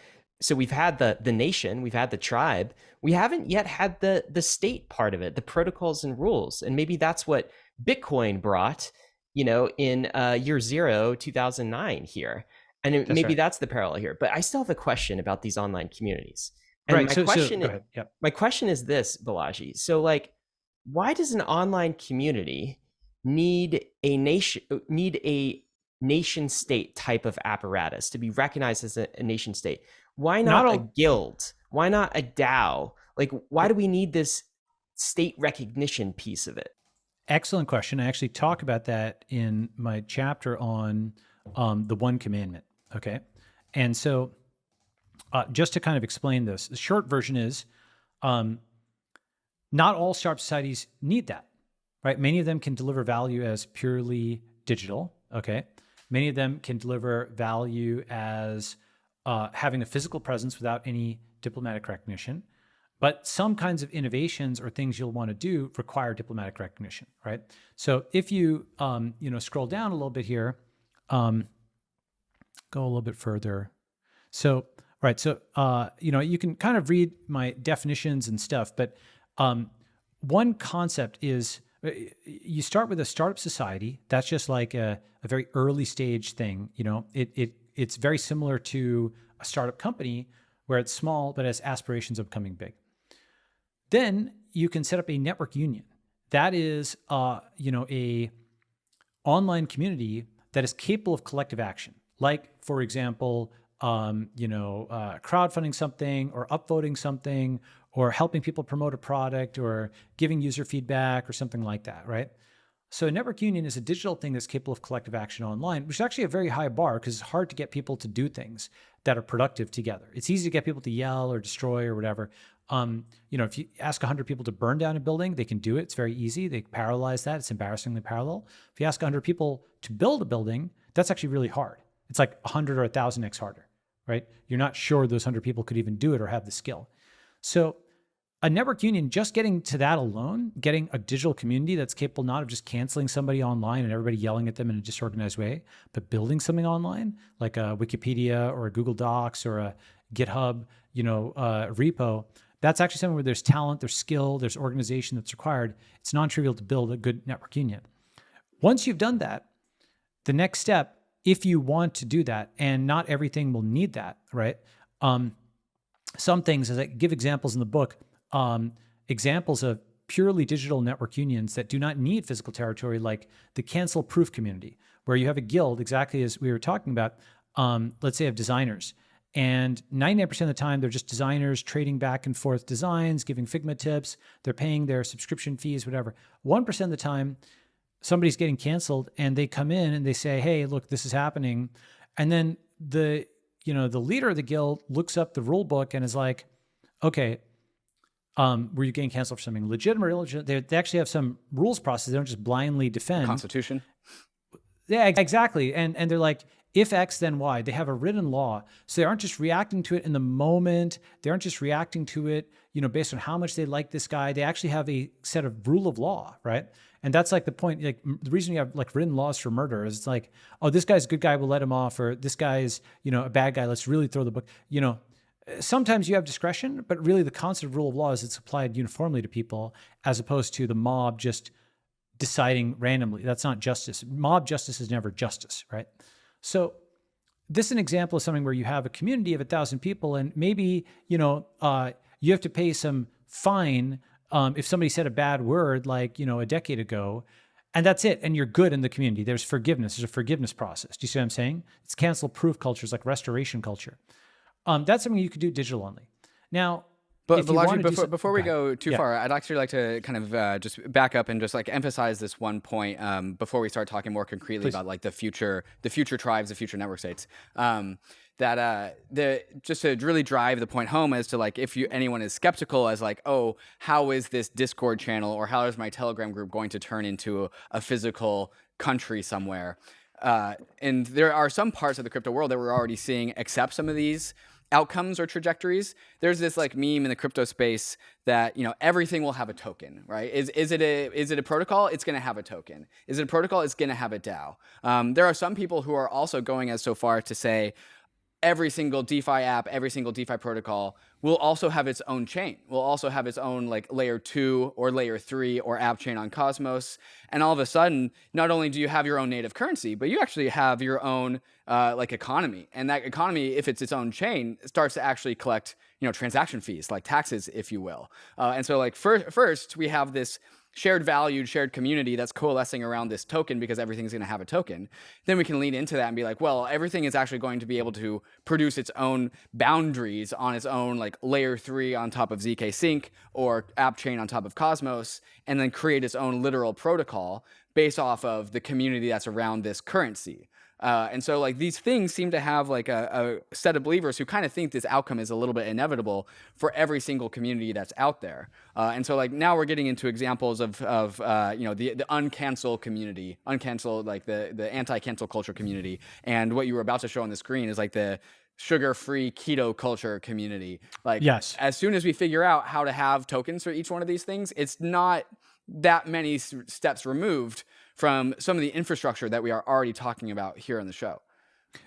So we've had the nation, we've had the tribe. We haven't yet had the state part of it, the protocols and rules. And maybe that's what Bitcoin brought, in year 0, 2009 here. And maybe that's the parallel here. But I still have a question about these online communities. And my question is this, Balaji. So like, why does an online community need a nation state type of apparatus to be recognized as a nation state? Why not a guild? Why not a DAO? Like, why do we need this state recognition piece of it? Excellent question. I actually talk about that in my chapter on the One Commandment. Okay. And so just to kind of explain this, the short version is not all startup societies need that, right? Many of them can deliver value as purely digital. Okay. Many of them can deliver value as having a physical presence without any diplomatic recognition. But some kinds of innovations or things you'll want to do require diplomatic recognition, right? So if you, scroll down a little bit here, go a little bit further. So, right. So, you can kind of read my definitions and stuff, but one concept is you start with a startup society. That's just like a very early stage thing. It's very similar to a startup company where it's small, but has aspirations of becoming big. Then you can set up a network union. That is, a online community that is capable of collective action. Like, for example, crowdfunding something or upvoting something or helping people promote a product or giving user feedback or something like that, right? So a network union is a digital thing that's capable of collective action online, which is actually a very high bar because it's hard to get people to do things that are productive together. It's easy to get people to yell or destroy or whatever. If you ask 100 people to burn down a building, they can do it. It's very easy. They parallelize that. It's embarrassingly parallel. If you ask 100 people to build a building, that's actually really hard. It's like 100 or 1,000x harder, right? You're not sure those 100 people could even do it or have the skill. So a network union, just getting to that alone, getting a digital community that's capable not of just canceling somebody online and everybody yelling at them in a disorganized way, but building something online like a Wikipedia or a Google Docs or a GitHub, repo. That's actually something where there's talent, there's skill, there's organization that's required. It's non-trivial to build a good network union. Once you've done that, the next step, if you want to do that, and not everything will need that, right? some things, as I give examples in the book, examples of purely digital network unions that do not need physical territory, like the cancel proof community, where you have a guild, exactly as we were talking about, let's say of designers. And 99% of the time, they're just designers trading back and forth designs, giving Figma tips, they're paying their subscription fees, whatever. 1% of the time, somebody's getting canceled and they come in and they say, hey, look, this is happening. And then the leader of the guild looks up the rule book and is like, okay, were you getting canceled for something legitimate or illegitimate? They actually have some rules process. They don't just blindly defend. Constitution. Yeah, exactly. And they're like, if X, then Y. They have a written law. So they aren't just reacting to it in the moment. They aren't just reacting to it, based on how much they like this guy. They actually have a set of rule of law, right? And that's like the point. Like the reason you have like written laws for murder is it's like, oh, this guy's a good guy, we'll let him off, or this guy's, a bad guy, let's really throw the book. Sometimes you have discretion, but really the concept of rule of law is it's applied uniformly to people as opposed to the mob just deciding randomly. That's not justice. Mob justice is never justice, right? So this is an example of something where you have a community of 1,000 people and maybe, you have to pay some fine if somebody said a bad word like, a decade ago, and that's it. And you're good in the community. There's forgiveness. There's a forgiveness process. Do you see what I'm saying? It's cancel proof culture. It's like restoration culture. That's something you could do digital only. Now, but Balaji, before we go too far, I'd actually like to kind of just back up and just like emphasize this one point before we start talking more concretely about like the future tribes, the future network states. Just to really drive the point home as to like if anyone is skeptical as like, oh, how is this Discord channel or how is my Telegram group going to turn into a physical country somewhere? And there are some parts of the crypto world that we're already seeing accept some of these outcomes or trajectories. There's this like meme in the crypto space that everything will have a token, right? Is it a protocol? It's going to have a token. Is it a protocol? It's going to have a DAO. There are some people who are also going as so far to say every single DeFi app, every single DeFi protocol will also have its own chain, will also have its own like layer 2 or layer 3 or app chain on Cosmos. And all of a sudden, not only do you have your own native currency, but you actually have your own like economy. And that economy, if it's its own chain, starts to actually collect, transaction fees, like taxes, if you will. And so like first we have this shared value, shared community that's coalescing around this token because everything's going to have a token. Then we can lean into that and be like, well, everything is actually going to be able to produce its own boundaries on its own, like layer 3 on top of ZK Sync or app chain on top of Cosmos, and then create its own literal protocol based off of the community that's around this currency. And so like these things seem to have like a set of believers who kind of think this outcome is a little bit inevitable for every single community that's out there. And so like now we're getting into examples of the uncancel community, uncancel, like the anti-cancel culture community. And what you were about to show on the screen is like the sugar-free keto culture community. Like yes. As soon as we figure out how to have tokens for each one of these things, it's not that many steps removed from some of the infrastructure that we are already talking about here on the show.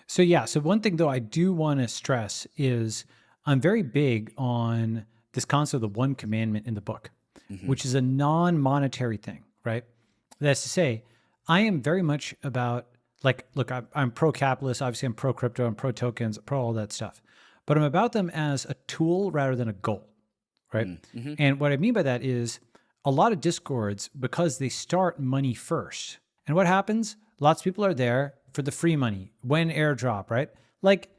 So one thing though I do want to stress is I'm very big on this concept of the One Commandment in the book, which is a non-monetary thing, right? That's to say, I am very much about like, look, I'm pro-capitalist, obviously I'm pro-crypto, I'm pro-tokens, pro all that stuff, but I'm about them as a tool rather than a goal, right? Mm-hmm. And what I mean by that is a lot of Discords, because they start money first. And what happens? Lots of people are there for the free money when airdrop, right? Like,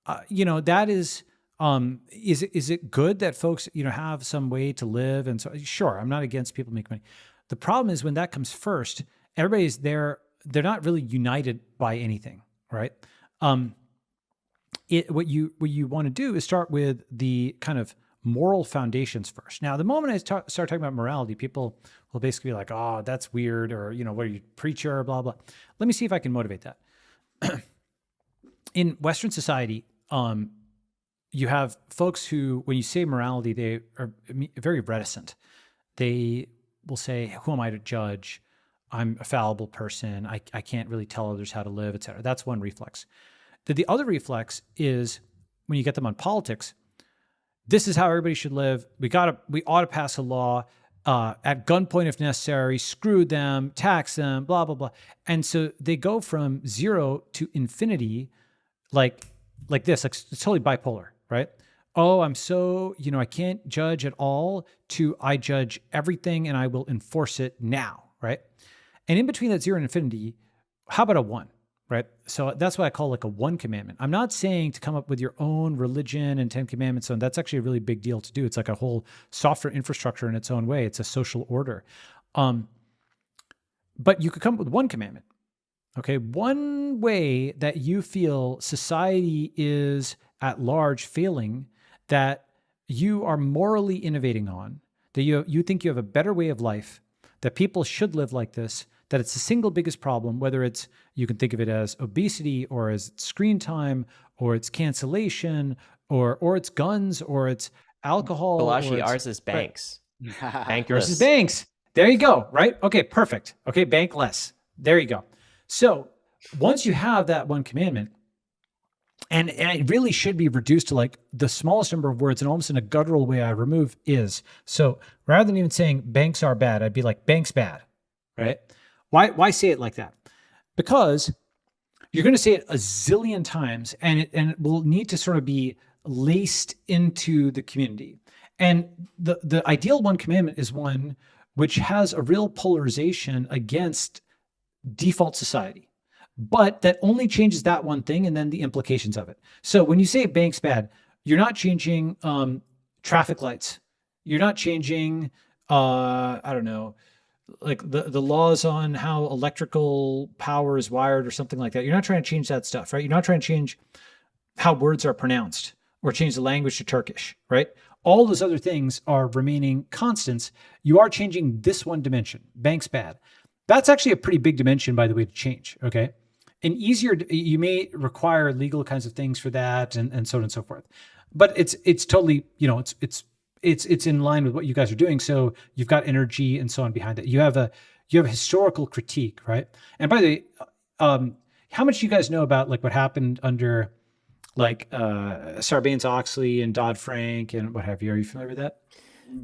that is it good that folks, have some way to live? And so, sure, I'm not against people making money. The problem is when that comes first, everybody's there. They're not really united by anything, right? What you want to do is start with the kind of moral foundations first. Now, the moment I start talking about morality, people will basically be like, oh, that's weird, or, what are you, preacher, blah, blah. Let me see if I can motivate that. In Western society, you have folks who, when you say morality, they are very reticent. They will say, who am I to judge? I'm a fallible person. I can't really tell others how to live, et cetera. That's one reflex. The other reflex is when you get them on politics, this is how everybody should live. We ought to pass a law at gunpoint if necessary, screw them, tax them, blah, blah, blah. And so they go from 0 to infinity like this. Like, it's totally bipolar, right? oh, I'm so, I can't judge at all, to I judge everything and I will enforce it now, right? And in between that 0 and infinity, how about a 1, right? So that's what I call like a 1 commandment. I'm not saying to come up with your own religion and 10 commandments. And that's actually a really big deal to do. It's like a whole software infrastructure in its own way. It's a social order. But you could come up with 1 commandment. Okay. One way that you feel society is at large failing, that you are morally innovating on, that you think you have a better way of life, that people should live like this, that it's the single biggest problem, whether it's, you can think of it as obesity or as screen time or it's cancellation or it's guns or it's alcohol. Balaji, or it's, ours is banks. Bankless. Yours is banks. There you go, right? Okay, perfect. Okay, bankless. There you go. So once you have that 1 commandment, and it really should be reduced to like the smallest number of words, and almost in a guttural way I remove is. So rather than even saying banks are bad, I'd be like banks bad, right? Why say it like that? Because you're going to say it a zillion times, and it will need to sort of be laced into the community. And the ideal 1 commandment is one which has a real polarization against default society, but that only changes that one thing and then the implications of it. So when you say bank's bad, you're not changing traffic lights. You're not changing, I don't know, like the laws on how electrical power is wired or something like that. You're not trying to change that stuff, right? You're not trying to change how words are pronounced or change the language to Turkish, right? All those other things are remaining constants. You are changing this one dimension, bank's bad. That's actually a pretty big dimension, by the way, to change, okay? And easier, you may require legal kinds of things for that and so on and so forth. But it's totally, it's in line with what you guys are doing. So you've got energy and so on behind it. You have a historical critique, right? And by the way, how much do you guys know about like what happened under like Sarbanes-Oxley and Dodd-Frank and what have you? Are you familiar with that?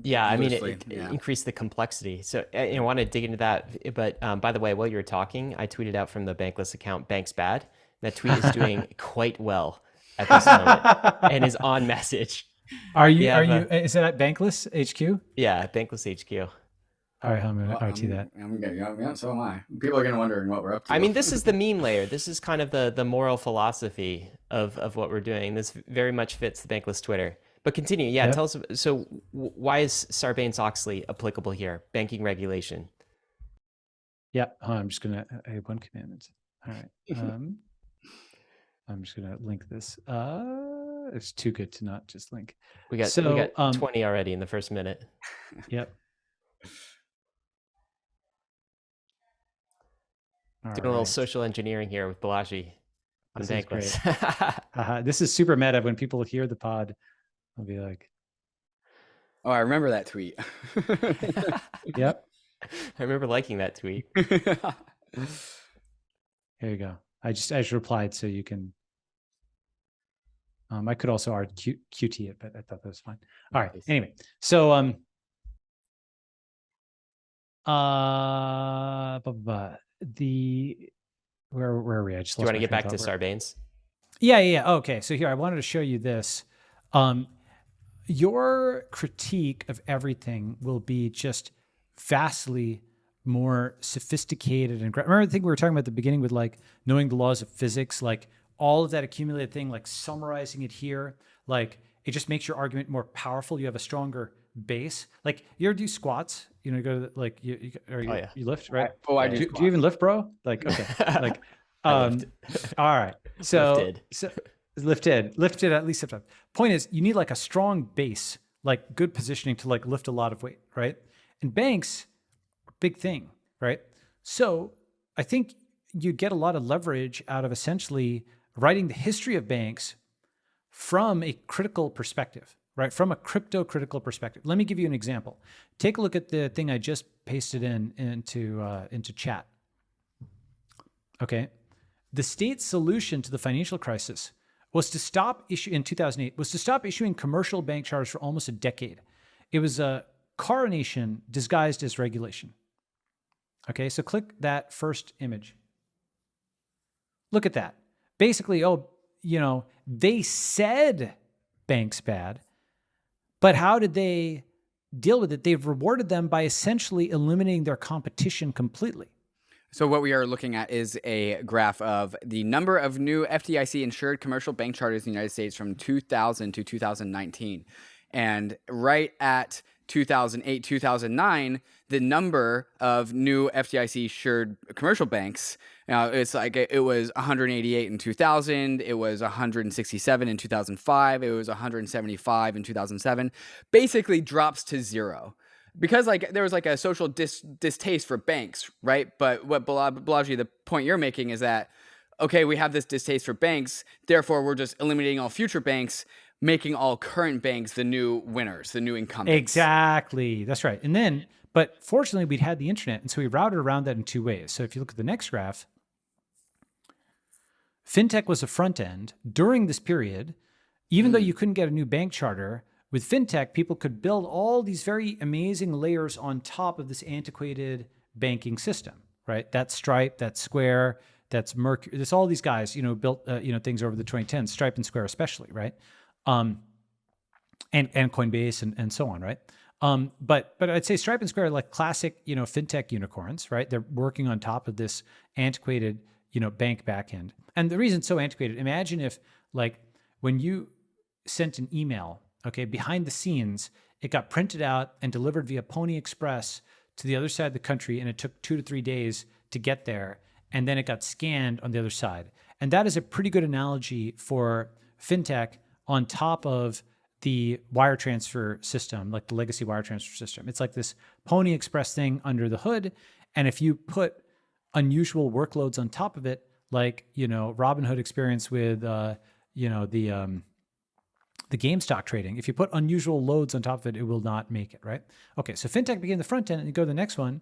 Yeah, I mean, Loosely, it yeah. increased the complexity. So I want to dig into that. But by the way, while you were talking, I tweeted out from the Bankless account, Banks Bad. That tweet is doing quite well at this moment and is on message. Is it at Bankless HQ? Yeah, Bankless HQ. All right, I'm going to RT that. Yeah, so am I. People are going to wonder what we're up to. I mean, this is the meme layer. This is kind of the moral philosophy of what we're doing. This very much fits the Bankless Twitter. But continue. Yeah, Yep. tell us. So why is Sarbanes-Oxley applicable here? Banking regulation. Yeah, I'm just going to have 1 commandment. All right. I'm just going to link this. It's too good to not just link. We got 20 already in the first minute. Yep. Doing a little social engineering here with Balaji on This is Bankless. This is super meta. When people hear the pod, they'll be like, Oh, I remember that tweet. yep, I remember liking that tweet. here you go. I just replied so you can. I could also QT it, but I thought that was fine. All right. Anyway, so where are we? I just Do you want to get back to Sarbanes? Yeah. Okay. So here, I wanted to show you this. Your critique of everything will be just vastly more sophisticated and remember the thing we were talking about at the beginning with like knowing the laws of physics, like all of that accumulated thing, like summarizing it here, like it just makes your argument more powerful. You have a stronger base. Like you ever do squats? You know, you go to the, like you lift, right? I do you even lift, bro? Like okay, like all right. So lifted at least sometimes. Point is, you need like a strong base, like good positioning to like lift a lot of weight, right? And banks, big thing, right? So I think you get a lot of leverage out of essentially writing the history of banks from a critical perspective, right? From a crypto critical perspective. Let me give you an example. Take a look at the thing I just pasted into chat. Okay. The state's solution to the financial crisis was to stop in 2008, was to stop issuing commercial bank charters for almost a decade. It was a coronation disguised as regulation. Okay, so click that first image. Look at that. Basically, they said banks bad. But how did they deal with it? They've rewarded them by essentially eliminating their competition completely. So what we are looking at is a graph of the number of new FDIC-insured commercial bank charters in the United States from 2000 to 2019. And right at 2008, 2009, the number of new FDIC-insured commercial banks, it's like it was 188 in 2000, it was 167 in 2005, it was 175 in 2007, basically drops to zero. Because like there was like a social distaste for banks, right? But what Balaji, the point you're making is that, okay, we have this distaste for banks, therefore we're just eliminating all future banks, making all current banks the new winners, the new incumbents. Exactly. That's right. And then, but fortunately we'd had the internet, and so we routed around that in two ways. So if you look at the next graph, fintech was a front end during this period. Even though you couldn't get a new bank charter, with fintech, people could build all these very amazing layers on top of this antiquated banking system, right? That's Stripe, that's Square, that's Mercury. There's all these guys, built things over the 2010s, Stripe and Square especially, right? And Coinbase and so on, right? But I'd say Stripe and Square are like classic, fintech unicorns, right? They're working on top of this antiquated, bank backend. And the reason it's so antiquated, imagine if like when you sent an email, okay, behind the scenes, it got printed out and delivered via Pony Express to the other side of the country, and it took 2 to 3 days to get there, and then it got scanned on the other side. And that is a pretty good analogy for fintech on top of the wire transfer system, like the legacy wire transfer system. It's like this Pony Express thing under the hood, and if you put unusual workloads on top of it, like Robinhood experience with the GameStop trading. If you put unusual loads on top of it, it will not make it, right? Okay, so fintech became the front end, and you go to the next one,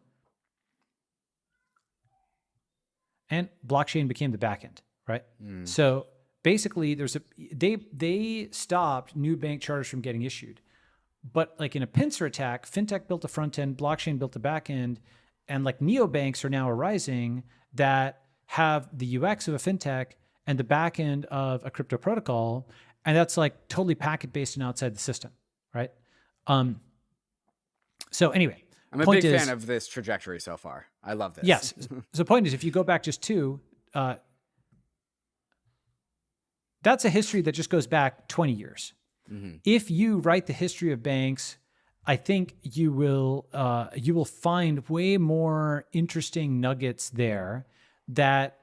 and blockchain became the back end, right? So basically, they stopped new bank charters from getting issued. But like in a pincer attack, fintech built the front end, blockchain built the back end, and like neobanks are now arising that have the UX of a fintech and the back end of a crypto protocol. And that's like totally packet-based and outside the system, right? So anyway. I'm a big fan of this trajectory so far. I love this. Yes. So the point is, if you go back just that's a history that just goes back 20 years. Mm-hmm. If you write the history of banks, I think you will find way more interesting nuggets there that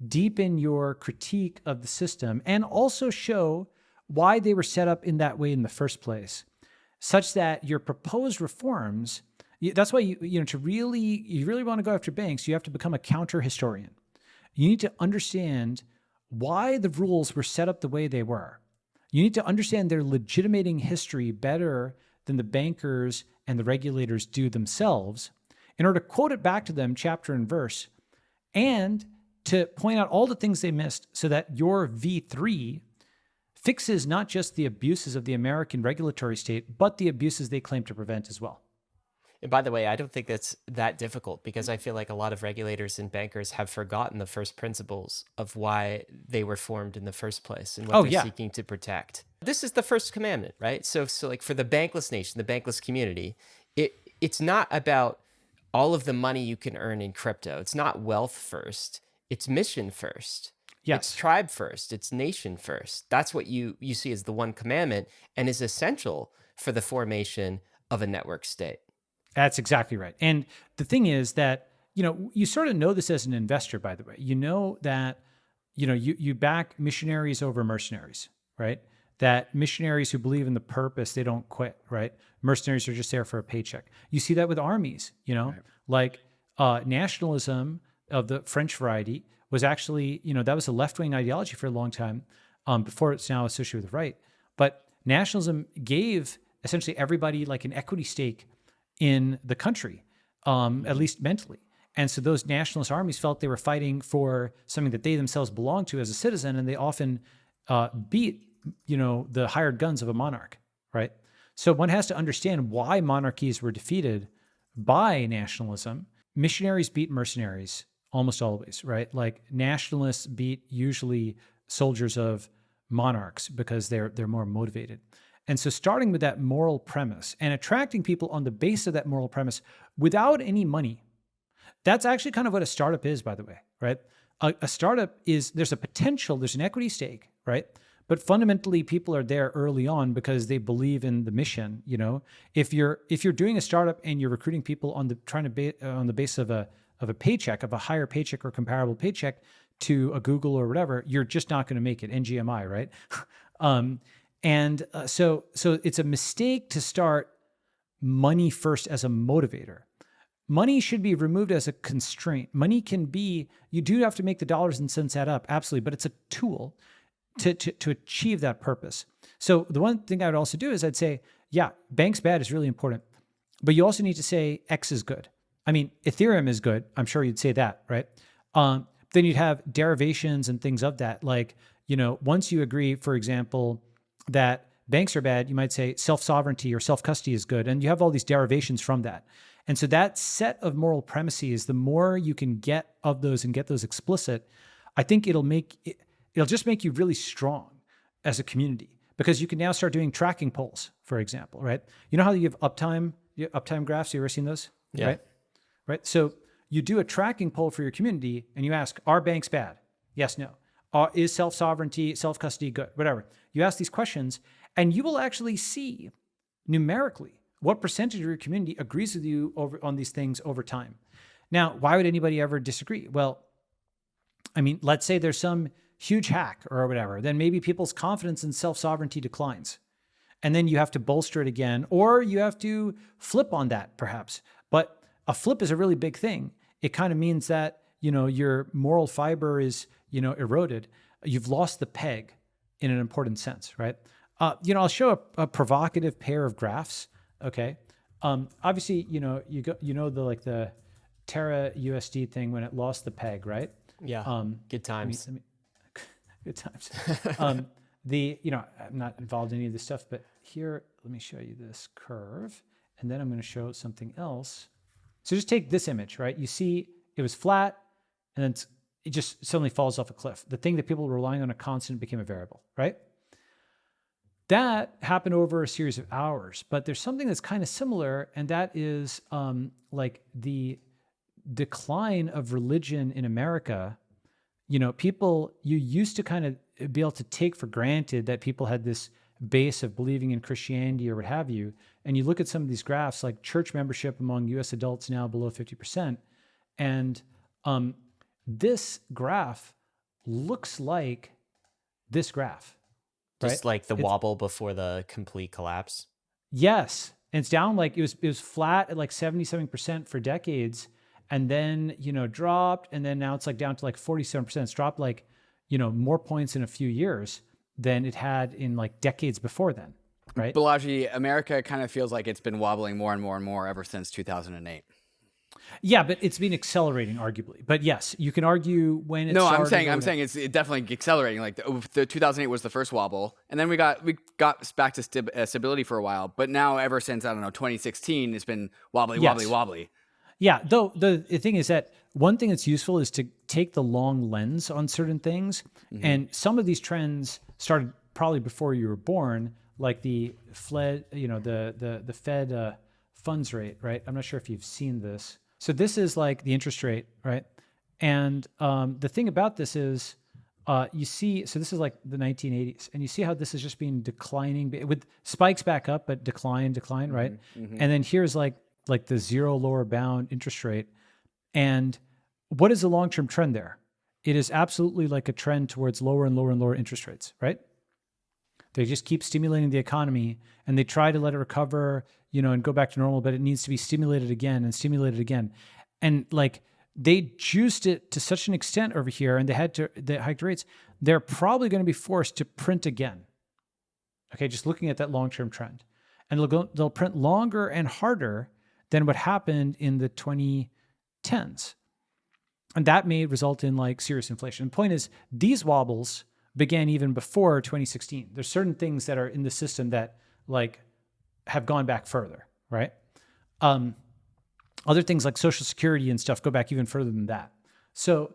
deepen your critique of the system and also show why they were set up in that way in the first place, such that your proposed reforms, that's why you really want to go after banks, you have to become a counter historian. You need to understand why the rules were set up the way they were. You need to understand their legitimating history better than the bankers and the regulators do themselves in order to quote it back to them chapter and verse, and to point out all the things they missed so that your V3 fixes not just the abuses of the American regulatory state, but the abuses they claim to prevent as well. And by the way, I don't think that's that difficult, because I feel like a lot of regulators and bankers have forgotten the first principles of why they were formed in the first place and what they're seeking to protect. This is the first commandment, right? So like for the bankless nation, the bankless community, it's not about all of the money you can earn in crypto. It's not wealth first. It's mission first. Yes. It's tribe first. It's nation first. That's what you see as the one commandment, and is essential for the formation of a network state. That's exactly right. And the thing is that, you sort of know this as an investor, by the way. You know that, you back missionaries over mercenaries, right? That missionaries who believe in the purpose, they don't quit, right? Mercenaries are just there for a paycheck. You see that with armies, right. Like nationalism of the French variety was actually, that was a left-wing ideology for a long time, before it's now associated with the right. But nationalism gave essentially everybody like an equity stake in the country, at least mentally. And so those nationalist armies felt they were fighting for something that they themselves belonged to as a citizen, and they often beat, the hired guns of a monarch, right? So one has to understand why monarchies were defeated by nationalism. Missionaries beat mercenaries almost always, right? Like nationalists beat usually soldiers of monarchs because they're more motivated. And so starting with that moral premise and attracting people on the base of that moral premise without any money, that's actually kind of what a startup is, by the way, right? A startup is, there's a potential, there's an equity stake, right? But fundamentally, people are there early on because they believe in the mission. You know, if you're doing a startup and you're recruiting people on the on the basis of a paycheck, of a higher paycheck or comparable paycheck to a Google or whatever, you're just not going to make it. NGMI, right? So it's a mistake to start money first as a motivator. Money should be removed as a constraint. Money can be, you do have to make the dollars and cents add up, absolutely, but it's a tool to achieve that purpose. So the one thing I would also do is I'd say, yeah, banks bad is really important, but you also need to say X is good. I mean, Ethereum is good. I'm sure you'd say that, right? Then you'd have derivations and things of that. Like, you know, once you agree, for example, that banks are bad, you might say self-sovereignty or self-custody is good. And you have all these derivations from that. And so that set of moral premises, the more you can get of those and get those explicit, I think it'll just make you really strong as a community, because you can now start doing tracking polls, for example, right? You know how you have uptime graphs? You ever seen those? Yeah. Right. So you do a tracking poll for your community and you ask, are banks bad? Yes, no. Is self-sovereignty, self-custody good? Whatever. You ask these questions and you will actually see numerically what percentage of your community agrees with you on these things over time. Now, why would anybody ever disagree? Well, I mean, let's say there's some huge hack or whatever, then maybe people's confidence in self-sovereignty declines. And then you have to bolster it again, or you have to flip on that perhaps. But a flip is a really big thing. It kind of means that, you know, your moral fiber is, you know, eroded. You've lost the peg in an important sense, right? You know, I'll show a provocative pair of graphs. Okay. Obviously, you know, the Terra USD thing when it lost the peg, right? Yeah. Good times. Good times. You know, I'm not involved in any of this stuff, but here, let me show you this curve, and then I'm going to show something else. So just take this image, right? You see it was flat, and then it just suddenly falls off a cliff. The thing that people were relying on a constant became a variable, right? That happened over a series of hours, but there's something that's kind of similar, and that is like the decline of religion in America. You know, you used to kind of be able to take for granted that people had this base of believing in Christianity or what have you. And you look at some of these graphs, like church membership among US adults now below 50%. And this graph looks like this graph. Just right? like the wobble before the complete collapse. Yes. And it's down like it was flat at like 77% for decades. And then, you know, dropped. And then now it's like down to like 47%. It's dropped like, you know, more points in a few years than it had in like decades before then. Right. Balaji, America kind of feels like it's been wobbling more and more and more ever since 2008. Yeah, but it's been accelerating, arguably. But yes, you can argue when it's. No, I'm saying it's definitely accelerating. Like the 2008 was the first wobble, and then we got back to stability for a while. But now, ever since 2016, it's been wobbly. Yeah, though the thing is that one thing that's useful is to take the long lens on certain things, and some of these trends started probably before you were born, like the Fed funds rate, right? I'm not sure if you've seen this. So this is like the interest rate, right? And the thing about this is, you see, so this is like the 1980s, and you see how this has just been declining with spikes back up, but decline, right? And then here's like the zero lower bound interest rate. And what is the long-term trend there? It is absolutely like a trend towards lower and lower and lower interest rates, right? They just keep stimulating the economy, and they try to let it recover, you know, and go back to normal, but it needs to be stimulated again and stimulated again. And like they juiced it to such an extent over here, and they hiked rates. They're probably going to be forced to print again. Okay, just looking at that long-term trend. And they'll print longer and harder than what happened in the 2010s. And that may result in like serious inflation. The point is, these wobbles began even before 2016. There's certain things that are in the system that like have gone back further, right? Other things like Social Security and stuff go back even further than that. So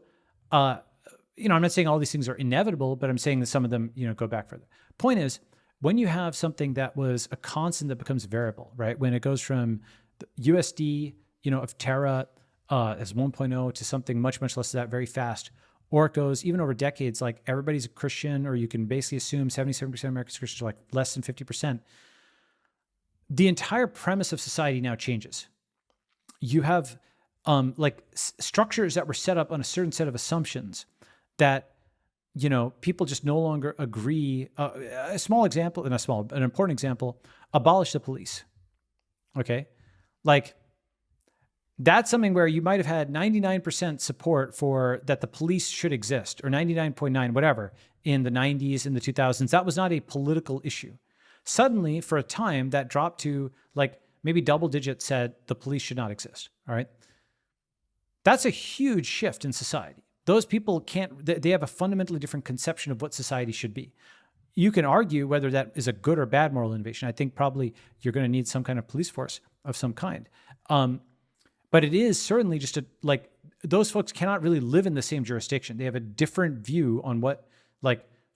I'm not saying all these things are inevitable, but I'm saying that some of them, go back further. Point is, when you have something that was a constant that becomes variable, right? When it goes from the USD, of Terra as 1.0 to something much, much less than that very fast, or it goes even over decades, like everybody's a Christian, or you can basically assume 77% of Americans Christians are like less than 50%. The entire premise of society now changes. You have structures that were set up on a certain set of assumptions that, people just no longer agree. A small example, an important example, abolish the police. Okay. That's something where you might have had 99% support for that the police should exist, or 99.9, whatever, in the 90s, in the 2000s. That was not a political issue. Suddenly, for a time, that dropped to maybe double digits said the police should not exist. All right. That's a huge shift in society. Those people they have a fundamentally different conception of what society should be. You can argue whether that is a good or bad moral innovation. I think probably you're going to need some kind of police force of some kind. But it is certainly just those folks cannot really live in the same jurisdiction. They have a different view on what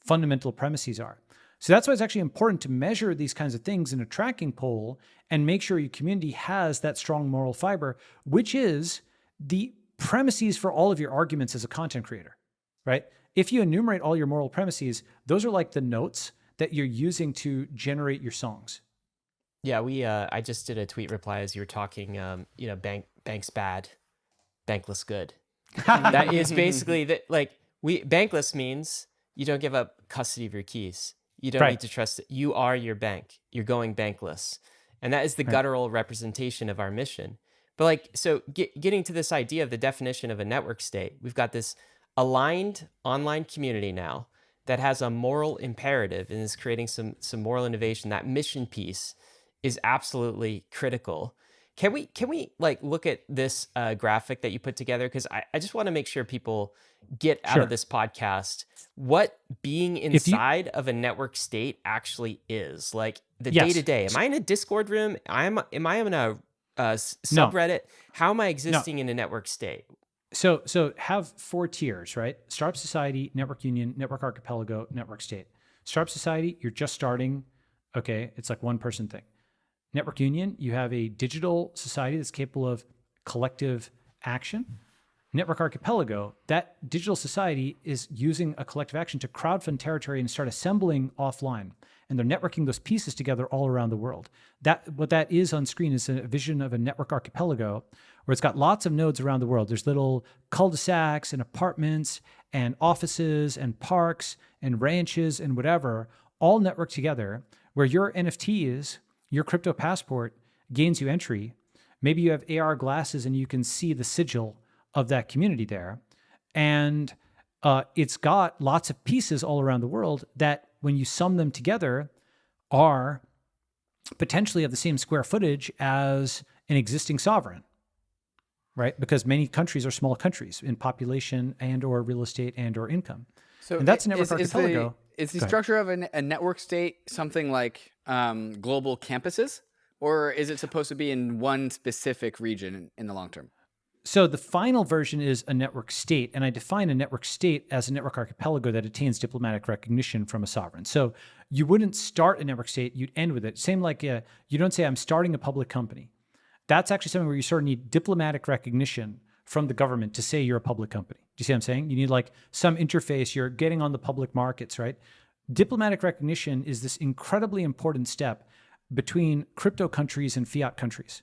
fundamental premises are. So that's why it's actually important to measure these kinds of things in a tracking poll and make sure your community has that strong moral fiber, which is the premises for all of your arguments as a content creator, right? If you enumerate all your moral premises, those are like the notes that you're using to generate your songs. Yeah, I just did a tweet reply as you were talking. Bank's bad, Bankless good. That is basically that. Bankless means you don't give up custody of your keys. You don't need to trust it. You are your bank. You're going bankless, and that is the guttural representation of our mission. But getting to this idea of the definition of a network state, we've got this aligned online community now that has a moral imperative and is creating some moral innovation. That mission piece is absolutely critical. Can we look at this graphic that you put together? Because I just want to make sure people get out of this podcast what being inside of a network state actually is. The day-to-day. Am I in a Discord room? Am I in a subreddit? No. How am I existing in a network state? So have 4 tiers, right? Startup society, network union, network archipelago, network state. Startup society, you're just starting. Okay, it's like one person thing. Network union, you have a digital society that's capable of collective action. Network archipelago, that digital society is using a collective action to crowdfund territory and start assembling offline. And they're networking those pieces together all around the world. What that is on screen is a vision of a network archipelago where it's got lots of nodes around the world. There's little cul-de-sacs and apartments and offices and parks and ranches and whatever, all networked together, where your NFTs, your crypto passport, gains you entry. Maybe you have AR glasses and you can see the sigil of that community there. And it's got lots of pieces all around the world that, when you sum them together, are potentially of the same square footage as an existing sovereign, right? Because many countries are small countries in population and or real estate and or income. So and that's a network archipelago. Is the structure of a network state something like global campuses, or is it supposed to be in one specific region in the long term? So the final version is a network state, and I define a network state as a network archipelago that attains diplomatic recognition from a sovereign. So you wouldn't start a network state, you'd end with it. Same like you don't say, I'm starting a public company. That's actually something where you sort of need diplomatic recognition from the government to say you're a public company. Do you see what I'm saying? You need some interface, you're getting on the public markets, right? Diplomatic recognition is this incredibly important step between crypto countries and fiat countries.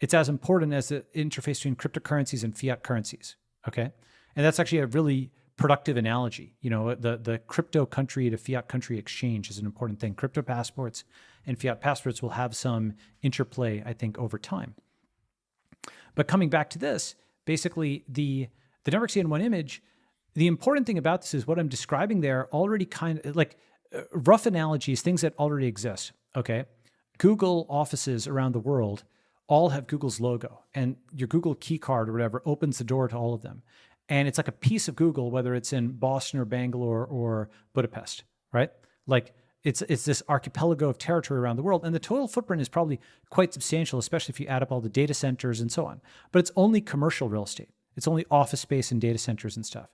It's as important as the interface between cryptocurrencies and fiat currencies, okay? And that's actually a really productive analogy. The crypto country to fiat country exchange is an important thing. Crypto passports and fiat passports will have some interplay, I think, over time. But coming back to this, basically the network state in one image, the important thing about this is what I'm describing there already kind of rough analogies, things that already exist, okay? Google offices around the world all have Google's logo, and your Google key card or whatever opens the door to all of them. And it's like a piece of Google, whether it's in Boston or Bangalore or Budapest, right? It's this archipelago of territory around the world. And the total footprint is probably quite substantial, especially if you add up all the data centers and so on. But it's only commercial real estate. It's only office space and data centers and stuff.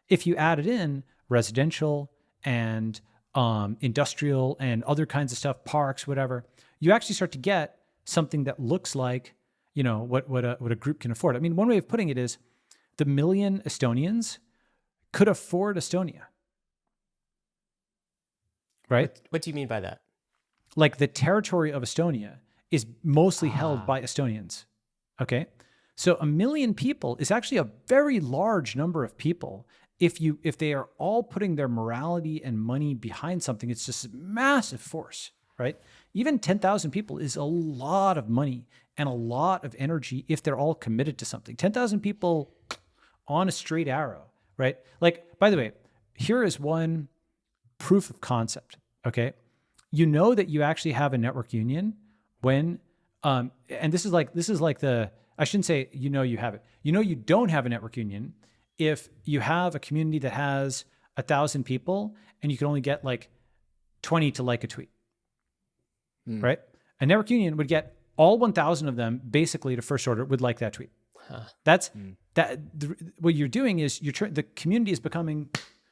If you added in residential and industrial and other kinds of stuff, parks, whatever, you actually start to get something that looks like, what a group can afford. I mean, one way of putting it is the million Estonians could afford Estonia. Right? What do you mean by that? Like the territory of Estonia is mostly held by Estonians. Okay. So 1 million people is actually a very large number of people. If they are all putting their morality and money behind something, it's just a massive force, right? Even 10,000 people is a lot of money and a lot of energy if they're all committed to something. 10,000 people on a straight arrow, right? Like, by the way, here is one proof of concept, okay? You know that you actually have a network union when, and this is like I shouldn't say you have it. You don't have a network union if you have a community that has 1,000 people and you can only get like 20 to like a tweet, right? A network union would get all 1,000 of them basically to first order would like that tweet. That's what you're doing is the community is becoming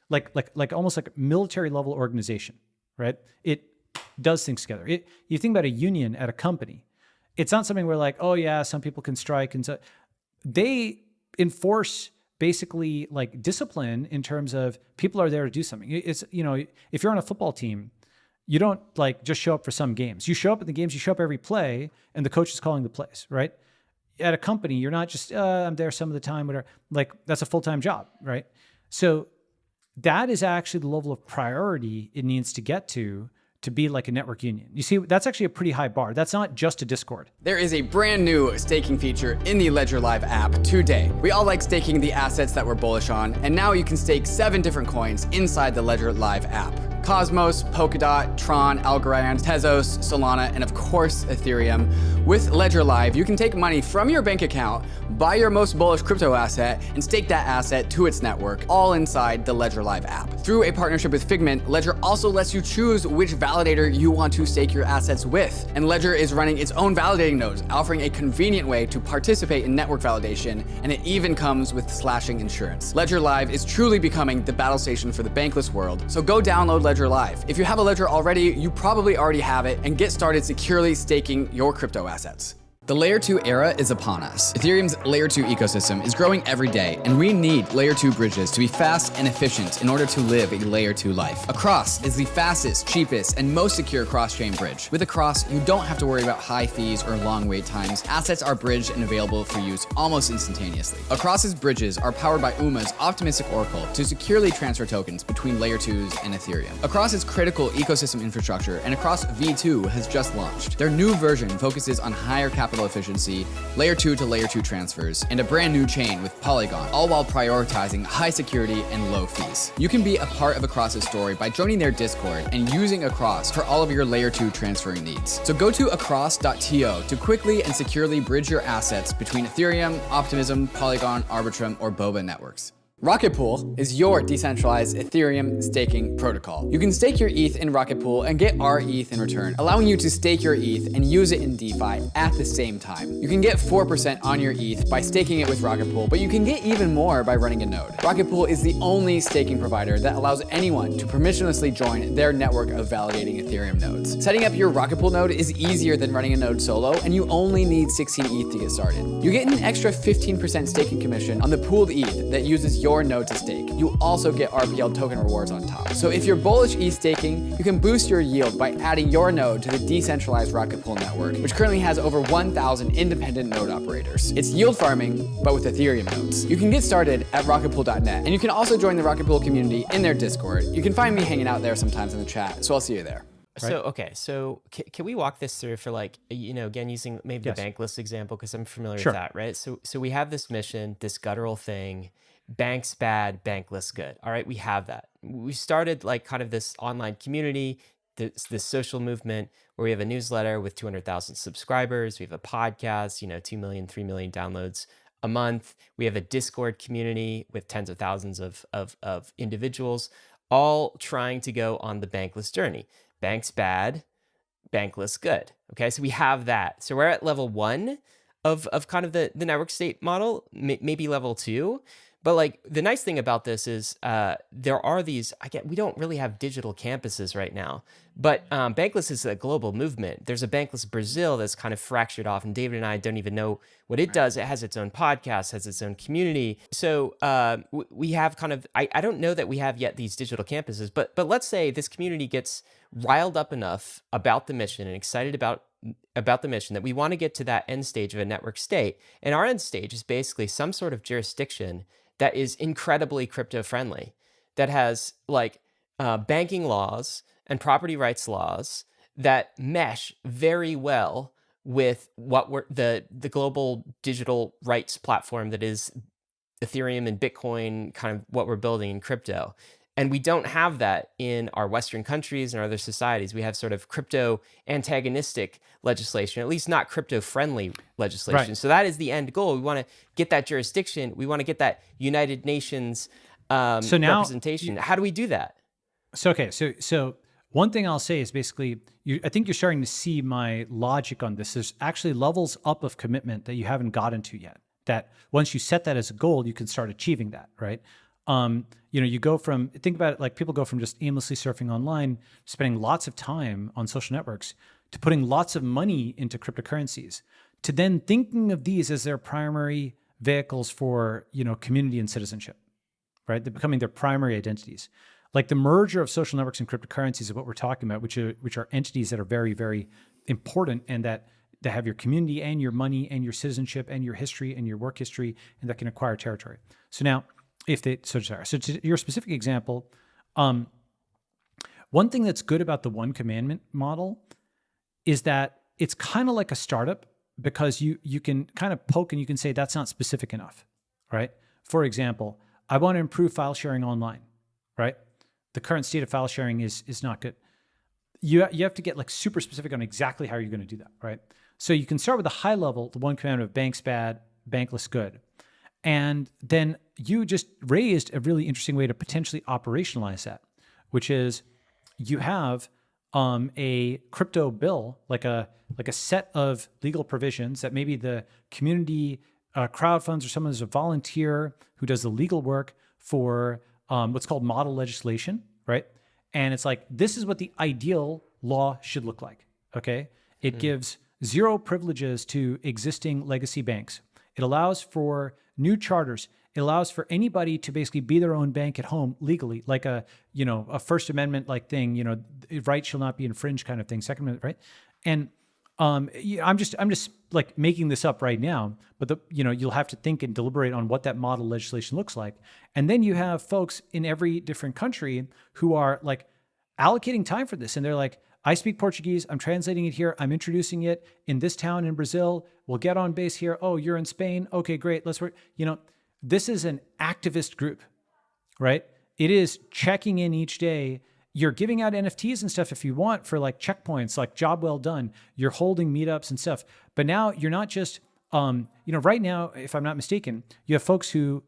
like almost like a military level organization, right? It does things together. You think about a union at a company. It's not something where like, oh yeah, some people can strike and so they enforce basically like discipline in terms of people are there to do something. It's, if you're on a football team, you don't like just show up for some games. You show up at the games, you show up every play and the coach is calling the plays, right? At a company, you're not just, I'm there some of the time, whatever. Like that's a full-time job, right? So that is actually the level of priority it needs to get to be like a network union. You see, that's actually a pretty high bar. That's not just a Discord. There is a brand new staking feature in the Ledger Live app today. We all like staking the assets that we're bullish on, and now you can stake 7 different coins inside the Ledger Live app. Cosmos, Polkadot, Tron, Algorand, Tezos, Solana, and of course, Ethereum. With Ledger Live, you can take money from your bank account, buy your most bullish crypto asset, and stake that asset to its network, all inside the Ledger Live app. Through a partnership with Figment, Ledger also lets you choose which validator you want to stake your assets with. And Ledger is running its own validating nodes, offering a convenient way to participate in network validation, and it even comes with slashing insurance. Ledger Live is truly becoming the battle station for the bankless world, so go download Ledger Live. If you have a Ledger already, you probably already have it, and get started securely staking your crypto assets. The Layer 2 era is upon us. Ethereum's Layer 2 ecosystem is growing every day, and we need Layer 2 bridges to be fast and efficient in order to live a Layer 2 life. Across is the fastest, cheapest, and most secure cross-chain bridge. With Across, you don't have to worry about high fees or long wait times. Assets are bridged and available for use almost instantaneously. Across's bridges are powered by UMA's optimistic oracle to securely transfer tokens between Layer 2s and Ethereum. Across is critical ecosystem infrastructure, and Across V2 has just launched. Their new version focuses on higher capital efficiency, Layer 2 to Layer 2 transfers, and a brand new chain with Polygon, all while prioritizing high security and low fees. You can be a part of Across's story by joining their Discord and using Across for all of your Layer 2 transferring needs. So go to across.to to quickly and securely bridge your assets between Ethereum, Optimism, Polygon, Arbitrum, or Boba networks. Rocket Pool is your decentralized Ethereum staking protocol. You can stake your ETH in Rocket Pool and get our ETH in return, allowing you to stake your ETH and use it in DeFi at the same time. You can get 4% on your ETH by staking it with Rocket Pool, but you can get even more by running a node. Rocket Pool is the only staking provider that allows anyone to permissionlessly join their network of validating Ethereum nodes. Setting up your Rocket Pool node is easier than running a node solo, and you only need 16 ETH to get started. You get an extra 15% staking commission on the pooled ETH that uses your node to stake. You also get RPL token rewards on top. So if you're bullish ETH staking, you can boost your yield by adding your node to the decentralized Rocket Pool network, which currently has over 1,000 independent node operators. It's yield farming, but with Ethereum nodes. You can get started at rocketpool.net, and you can also join the Rocket Pool community in their Discord. You can find me hanging out there sometimes in the chat, so I'll see you there. Right. So, okay. So can we walk this through for like, again, using maybe the Bankless example, because I'm familiar with that, right? So we have this mission, this guttural thing, banks bad, bankless good. All right, we have that. We started like kind of this online community, this social movement where we have a newsletter with 200,000 subscribers. We have a podcast, 2 million, 3 million downloads a month. We have a Discord community with tens of thousands of individuals, all trying to go on the bankless journey. Banks bad, bankless good. Okay, so we have that. So we're at level 1 of kind of the network state model, maybe level 2. But like the nice thing about this is there are these, we don't really have digital campuses right now, but Bankless is a global movement. There's a Bankless Brazil that's kind of fractured off, and David and I don't even know what it does. It has its own podcast, has its own community. So we have kind of, I don't know that we have yet these digital campuses, but let's say this community gets riled up enough about the mission and excited about the mission that we want to get to that end stage of a network state. And our end stage is basically some sort of jurisdiction that is incredibly crypto friendly, that has like banking laws and property rights laws that mesh very well with what we're the global digital rights platform that is Ethereum and Bitcoin, kind of what we're building in crypto. And we don't have that in our Western countries and other societies. We have sort of crypto antagonistic legislation, at least not crypto friendly legislation. Right. So that is the end goal. We want to get that jurisdiction. We want to get that United Nations So now- representation. How do we do that? So one thing I'll say is basically, I think you're starting to see my logic on this. There's actually levels up of commitment that you haven't gotten to yet. That once you set that as a goal, you can start achieving that, right? You go from, think about it, like people go from just aimlessly surfing online, spending lots of time on social networks, to putting lots of money into cryptocurrencies, to then thinking of these as their primary vehicles for, community and citizenship, right? They're becoming their primary identities. Like the merger of social networks and cryptocurrencies is what we're talking about, which are entities that are very, very important, and that have your community and your money and your citizenship and your history and your work history, and that can acquire territory. So now, so to your specific example, one thing that's good about the One Commandment model is that it's kind of like a startup, because you can kind of poke and you can say that's not specific enough, right? For example, I want to improve file sharing online, right? The current state of file sharing is not good. You have to get like super specific on exactly how you're going to do that, right? So you can start with a high level, the One Commandment of banks bad, bankless good. And then you just raised a really interesting way to potentially operationalize that, which is you have a crypto bill, like a set of legal provisions that maybe the community crowd funds, or someone who's a volunteer who does the legal work for what's called model legislation, right? And it's like, this is what the ideal law should look like, okay? It gives zero privileges to existing legacy banks. It allows for new charters. It allows for anybody to basically be their own bank at home legally, like a First Amendment like thing, right shall not be infringed kind of thing, Second Amendment, right? And I'm just like making this up right now, but you'll have to think and deliberate on what that model legislation looks like. And then you have folks in every different country who are like allocating time for this, and they're like, I speak Portuguese. I'm translating it here. I'm introducing it in this town in Brazil. We'll get on base here. Oh, you're in Spain. Okay, great. Let's work. This is an activist group, right? It is checking in each day. You're giving out NFTs and stuff if you want for like checkpoints, like job well done. You're holding meetups and stuff. But now you're not just, right now, if I'm not mistaken, you have folks who,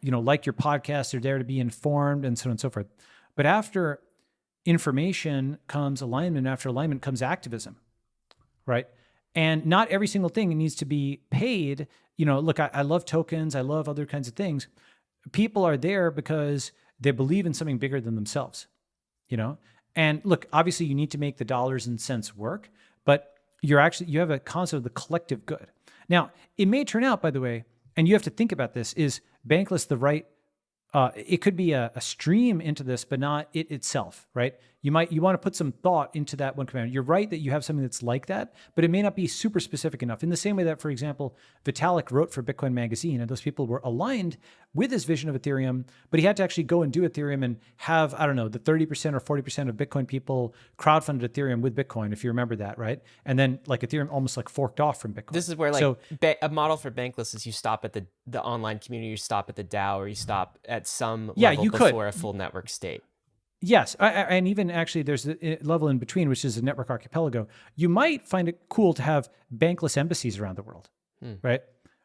like your podcast, are there to be informed and so on and so forth. But after information comes alignment, after alignment comes activism, right? And not every single thing needs to be paid. Look, I love tokens. I love other kinds of things. People are there because they believe in something bigger than themselves, And look, obviously you need to make the dollars and cents work, but you have a concept of the collective good. Now, it may turn out, by the way, and you have to think about this, is Bankless the right, it could be a stream into this, but not it itself, right? You want to put some thought into that One Commandment. You're right that you have something that's like that, but it may not be super specific enough. In the same way that, for example, Vitalik wrote for Bitcoin Magazine, and those people were aligned with his vision of Ethereum, but he had to actually go and do Ethereum and have, the 30% or 40% of Bitcoin people crowdfunded Ethereum with Bitcoin, if you remember that, right? And then like Ethereum almost like forked off from Bitcoin. This is where a model for Bankless is you stop at the online community, you stop at the DAO, or you stop at some level before a full network state. Yes, and even actually there's a level in between, which is a network archipelago. You might find it cool to have bankless embassies around the world, right?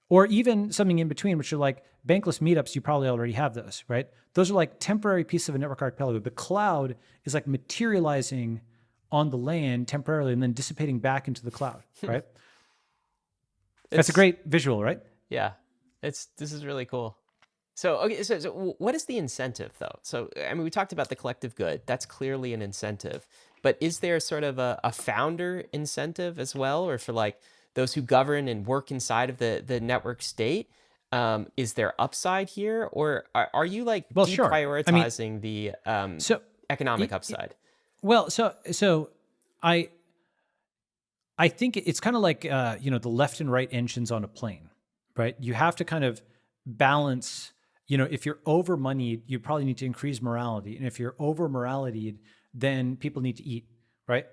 Or even something in between, which are like bankless meetups. You probably already have those, right? Those are like temporary pieces of a network archipelago. The cloud is like materializing on the land temporarily and then dissipating back into the cloud, right? That's a great visual, right? Yeah, this is really cool. So, okay, so what is the incentive, though? So, I mean, we talked about the collective good. That's clearly an incentive. But is there sort of a founder incentive as well? Or for like those who govern and work inside of the network state? Is there upside here? Or are you like Well, sure. deprioritizing the So economic upside? Well, so I think it's kind of like the left and right engines on a plane, right? You have to kind of balance. If you're over moneyed, you probably need to increase morality, and if you're over moralityed, then people need to eat, right?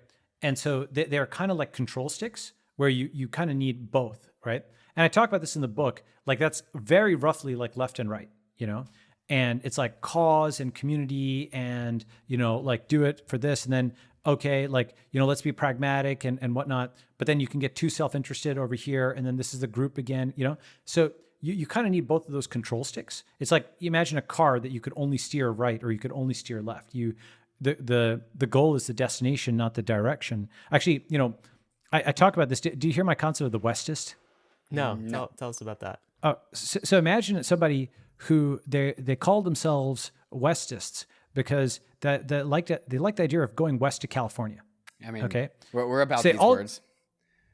And so they're kind of like control sticks where you kind of need both, right? And I talk about this in the book. Like that's very roughly like left and right, and it's like cause and community and, like do it for this. And then, okay, like, let's be pragmatic and whatnot. But then you can get too self-interested over here. And then this is the group again, So you kind of need both of those control sticks. It's like, you imagine a car that you could only steer right or you could only steer left. The goal is the destination, not the direction. Actually, I talk about this. Do you hear my concept of the Westist? No. Tell us about that. So imagine somebody who they call themselves Westists because they like the idea of going west to California. I mean, okay, we're about these words.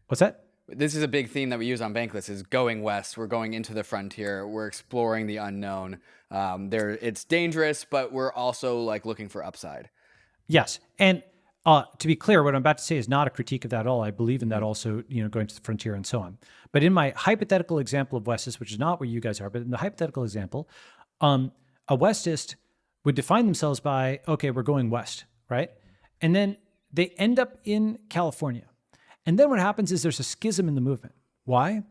What's that? This is a big theme that we use on Bankless is going west. We're going into the frontier. We're exploring the unknown. It's dangerous, but we're also like looking for upside. Yes. And to be clear, what I'm about to say is not a critique of that at all. I believe in that also, going to the frontier and so on. But in my hypothetical example of Westist, which is not where you guys are, but in the hypothetical example, a Westist would define themselves by, okay, we're going west, right? And then they end up in California. And then what happens is there's a schism in the movement. Why?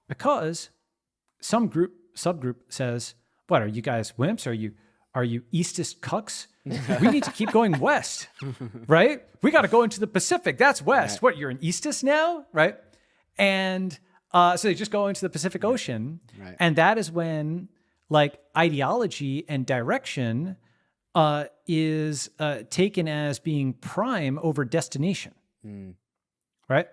Because some subgroup says, what, are you guys wimps? Are you Eastist cucks? We need to keep going west, right? We got to go into the Pacific. That's west. Right. What, you're an Eastist now, right? And so they just go into the Pacific Ocean. Right. And that is when like ideology and direction is taken as being prime over destination. Right?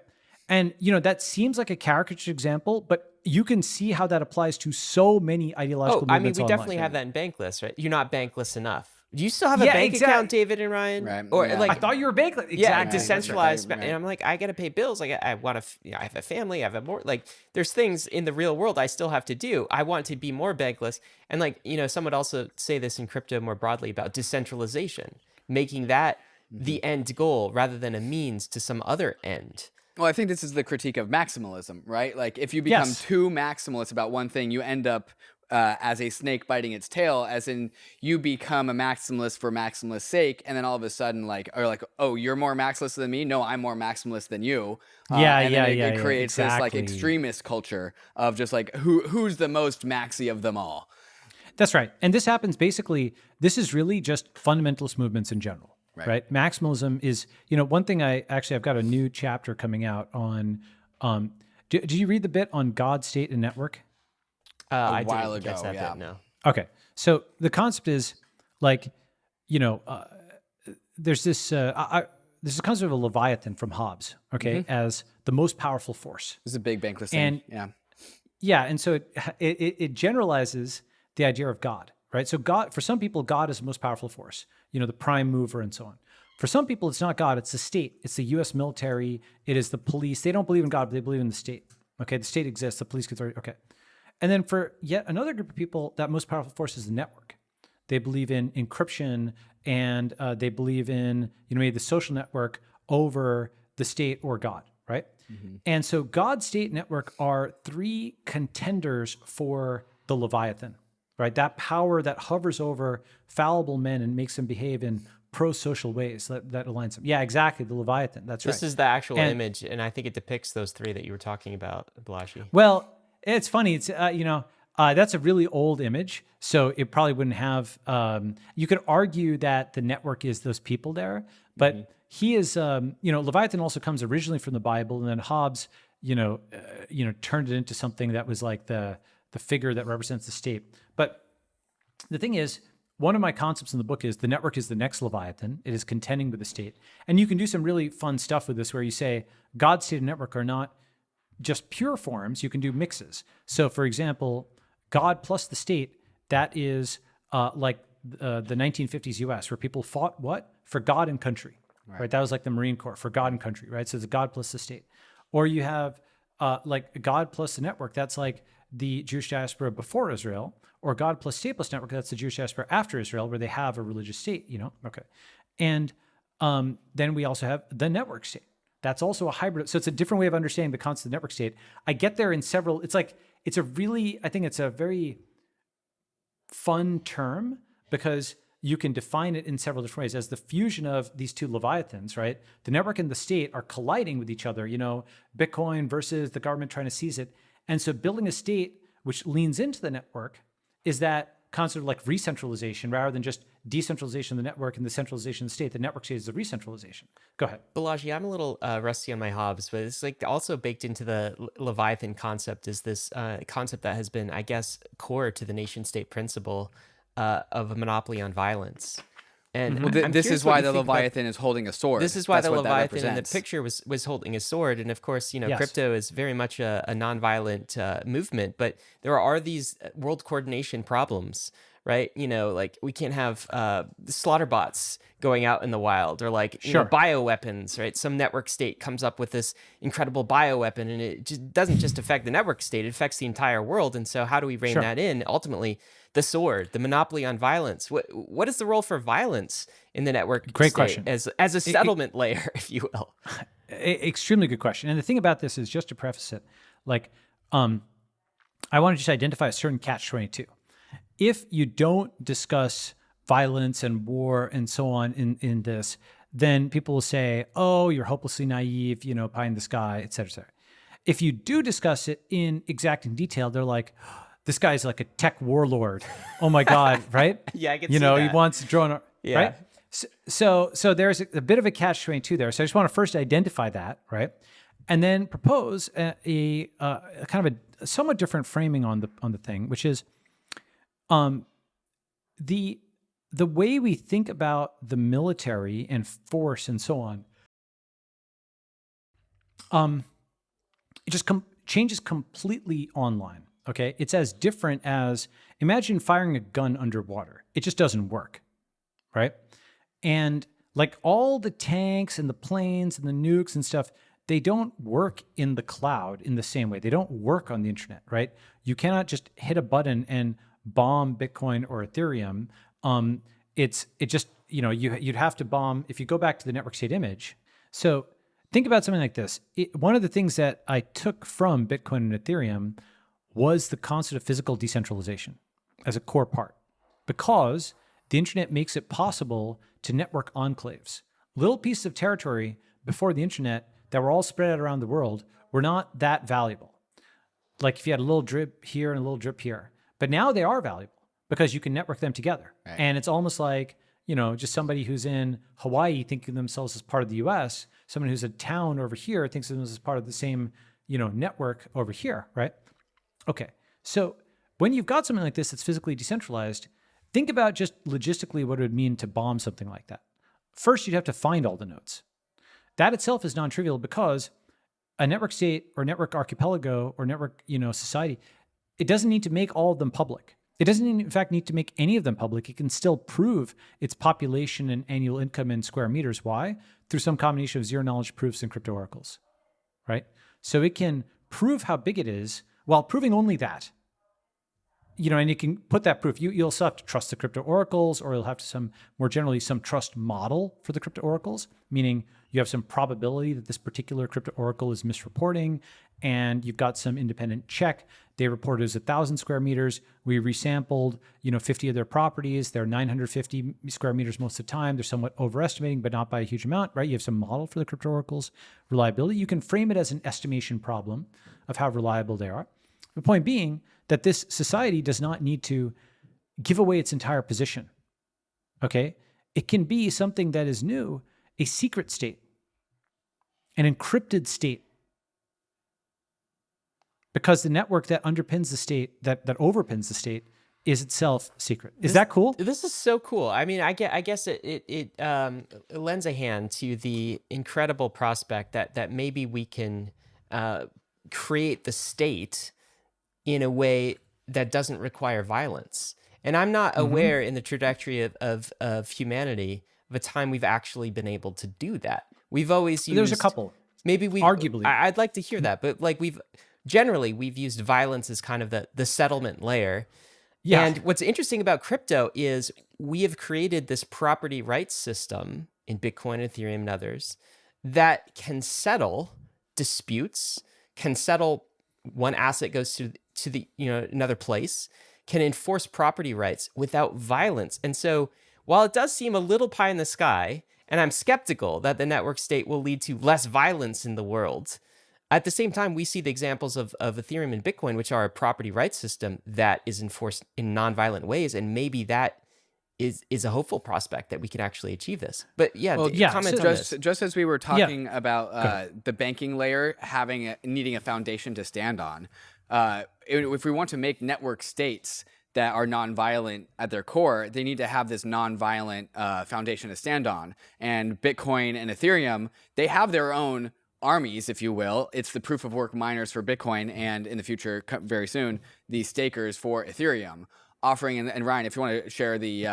And, that seems like a caricature example, but you can see how that applies to so many ideological movements we online. definitely have that in Bankless, right? You're not bankless enough. Do you still have a bank account, David and Ryan? Right. Or yeah. like I thought you were bankless. Exactly. Yeah, decentralized. Right. And I'm like, I got to pay bills. Like I want to, I have a family. I have more, like there's things in the real world I still have to do. I want to be more bankless. And like, some would also say this in crypto more broadly about decentralization, making that the end goal rather than a means to some other end. Well, I think this is the critique of maximalism, right? Like if you become too maximalist about one thing, you end up as a snake biting its tail, as in you become a maximalist for maximalist's sake, and then all of a sudden, oh, you're more maximalist than me? No, I'm more maximalist than you. It creates this like extremist culture of just like who's the most maxi of them all. That's right. And this happens basically, this is really just fundamentalist movements in general. Right. Maximalism is, one thing I've got a new chapter coming out on. Did you read the bit on God, state, and network? A while ago, yeah. No. Okay. So the concept is like, there's this concept of a Leviathan from Hobbes, okay, as the most powerful force. This is a big Bankless thing. Yeah. And so it generalizes the idea of God. Right. So God, for some people, God is the most powerful force, the prime mover and so on. For some people, it's not God, it's the state. It's the U.S. military. It is the police. They don't believe in God, but they believe in the state. Okay. The state exists. The police authority. Okay. And then for yet another group of people, that most powerful force is the network. They believe in encryption and they believe in, maybe the social network over the state or God. Right. Mm-hmm. And so God, state, network are three contenders for the Leviathan. Right, that power that hovers over fallible men and makes them behave in pro-social ways that aligns them. Yeah, exactly. The Leviathan. That's right. This is the actual image, and I think it depicts those three that you were talking about, Balaji. Well, it's funny. It's that's a really old image, so it probably wouldn't have. You could argue that the network is those people there, but he is. Leviathan also comes originally from the Bible, and then Hobbes, turned it into something that was like the figure that represents the state. But the thing is, one of my concepts in the book is the network is the next Leviathan. It is contending with the state. And you can do some really fun stuff with this where you say God, state, and network are not just pure forms. You can do mixes. So for example, God plus the state, that is like the 1950s US, where people fought what? For God and country, right? That was like the Marine Corps, for God and country, right? So it's God plus the state. Or you have like God plus the network, that's like the Jewish diaspora before Israel, or God plus state plus network, that's the Jewish diaspora after Israel, where they have a religious state, Okay. And then we also have the network state. That's also a hybrid. So it's a different way of understanding the concept of network state. I get there in several, I think it's a very fun term because you can define it in several different ways as the fusion of these two leviathans, right? The network and the state are colliding with each other, Bitcoin versus the government trying to seize it. And so building a state which leans into the network is that concept of like re-centralization rather than just decentralization of the network and the centralization of the state. The network state is the re-centralization. Go ahead. Balaji, I'm a little rusty on my hobs, but it's like also baked into the Leviathan concept is this concept that has been, I guess, core to the nation state principle of a monopoly on violence. And this is why the Leviathan is holding a sword. This is why the Leviathan in the picture was holding a sword. And of course, yes. Crypto is very much a nonviolent movement, but there are these world coordination problems, right? Like we can't have slaughter bots going out in the wild or like bioweapons, right? Some network state comes up with this incredible bioweapon and it just doesn't just affect the network state, it affects the entire world. And so how do we rein that in? Ultimately, the sword, the monopoly on violence. What is the role for violence in the network Great state question. as a settlement layer, if you will? Extremely good question. And the thing about this is, just to preface it, like I want to just identify a certain catch-22. If you don't discuss violence and war and so on in this, then people will say, oh, you're hopelessly naive, pie in the sky, et cetera, et cetera. If you do discuss it in exacting detail, they're like, this guy's like a tech warlord. Oh my God, right? Yeah, I can see that. He wants to drone, right? So there's a bit of a catch-22 there. So I just want to first identify that, right? And then propose a kind of a somewhat different framing on the thing, which is the way we think about the military and force and so on, it just changes completely online. Okay, it's as different as imagine firing a gun underwater. It just doesn't work, right? And like all the tanks and the planes and the nukes and stuff, they don't work in the cloud in the same way. They don't work on the internet, right? You cannot just hit a button and bomb Bitcoin or Ethereum. You'd have to bomb, if you go back to the network state image. So think about something like this. One of the things that I took from Bitcoin and Ethereum was the concept of physical decentralization as a core part, because the internet makes it possible to network enclaves. Little pieces of territory before the internet that were all spread out around the world were not that valuable. Like if you had a little drip here and a little drip here, but now they are valuable because you can network them together. Right. And it's almost like, just somebody who's in Hawaii thinking of themselves as part of the US, someone who's a town over here thinks of themselves as part of the same, network over here, right? Okay, so when you've got something like this that's physically decentralized, think about just logistically what it would mean to bomb something like that. First, you'd have to find all the nodes. That itself is non-trivial because a network state or network archipelago or network, society, it doesn't need to make all of them public. It doesn't, in fact, need to make any of them public. It can still prove its population and annual income in square meters. Why? Through some combination of zero-knowledge proofs and crypto oracles, right? So it can prove how big it is while proving only that, and you can put that proof. You'll still have to trust the crypto oracles, or you'll have to more generally some trust model for the crypto oracles, meaning you have some probability that this particular crypto oracle is misreporting, and you've got some independent check. They reported as 1,000 square meters. We resampled, 50 of their properties. They're 950 square meters most of the time. They're somewhat overestimating, but not by a huge amount, right? You have some model for the crypto oracles reliability. You can frame it as an estimation problem of how reliable they are. The point being that this society does not need to give away its entire position, okay? It can be something that is new, a secret state, an encrypted state, because the network that underpins the state, that overpins the state, is itself secret. Is that cool? This is so cool. I mean, I guess it lends a hand to the incredible prospect that maybe we can create the state in a way that doesn't require violence. And I'm not aware in the trajectory of humanity of a time we've actually been able to do that. We've always used... There's a couple. Maybe we... Arguably. I'd like to hear that, but like we've used violence as kind of the settlement layer. Yeah. And what's interesting about crypto is we have created this property rights system in Bitcoin, Ethereum, and others that can settle disputes, can settle one asset goes to the another place, can enforce property rights without violence. And so while it does seem a little pie in the sky, and I'm skeptical that the network state will lead to less violence in the world, at the same time, we see the examples of Ethereum and Bitcoin, which are a property rights system that is enforced in nonviolent ways, and maybe that is a hopeful prospect that we can actually achieve this. But comment on this. Just as we were talking about the banking layer needing a foundation to stand on, if we want to make network states that are nonviolent at their core, they need to have this nonviolent foundation to stand on. And Bitcoin and Ethereum, they have their own armies, if you will. It's the proof of work miners for Bitcoin, and in the future, very soon, the stakers for Ethereum. Offering, and Ryan, if you want to share the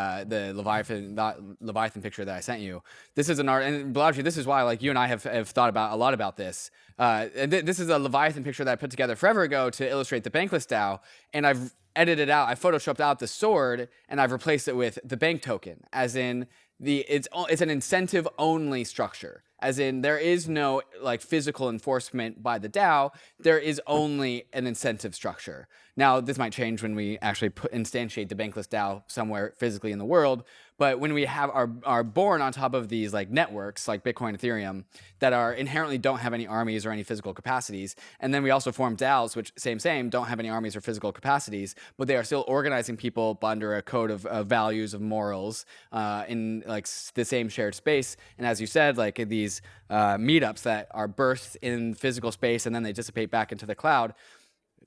Leviathan picture that I sent you, this is an art, and Balaji, this is why like you and I have thought a lot about this. And this is a Leviathan picture that I put together forever ago to illustrate the Bankless DAO, and I've edited out, I photoshopped out the sword, and I've replaced it with the bank token, as in it's an incentive only structure. As in, there is no like physical enforcement by the DAO. There is only an incentive structure. Now, this might change when we actually instantiate the Bankless DAO somewhere physically in the world. But when we have are born on top of these like networks like Bitcoin, Ethereum, that are inherently don't have any armies or any physical capacities, and then we also form DAOs, which same don't have any armies or physical capacities, but they are still organizing people under a code of values, of morals, in like the same shared space. And as you said, like these meetups that are birthed in physical space and then they dissipate back into the cloud.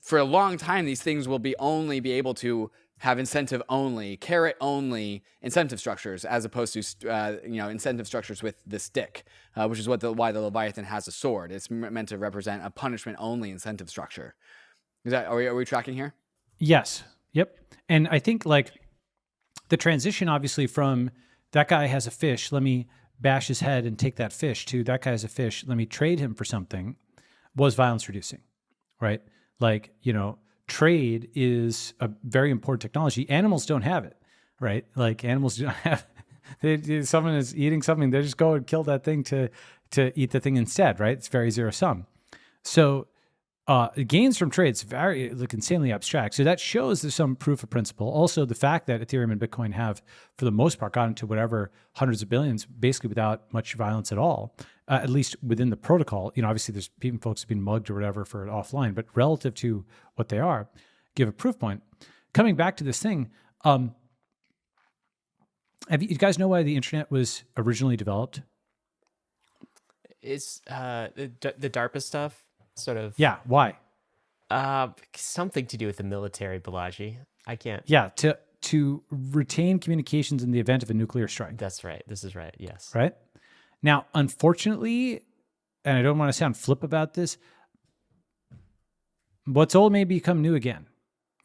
For a long time, these things will only be able to have incentive only, carrot only incentive structures, as opposed to incentive structures with the stick, which is why the Leviathan has a sword. It's meant to represent a punishment only incentive structure. Are we tracking here? Yes. Yep. And I think like the transition, obviously, from that guy has a fish, let me bash his head and take that fish, to that guy has a fish, let me trade him for something, was violence reducing, right? Like, trade is a very important technology. Animals don't have it, right? Like animals don't have, someone is eating something, they just go and kill that thing to eat the thing instead, right? It's very zero sum. So gains from trade is very insanely abstract. So that shows there's some proof of principle. Also, the fact that Ethereum and Bitcoin have, for the most part, gotten to whatever hundreds of billions, basically without much violence at all, at least within the protocol. Obviously there's people, folks have been mugged or whatever for it offline, but relative to what they are, give a proof point. Coming back to this thing, you guys know why the internet was originally developed? It's the DARPA stuff. Sort of. Yeah. Why? Something to do with the military, Balaji. I can't. Yeah. To retain communications in the event of a nuclear strike. That's right. This is right. Yes. Right. Now, unfortunately, and I don't want to sound flip about this, what's old may become new again,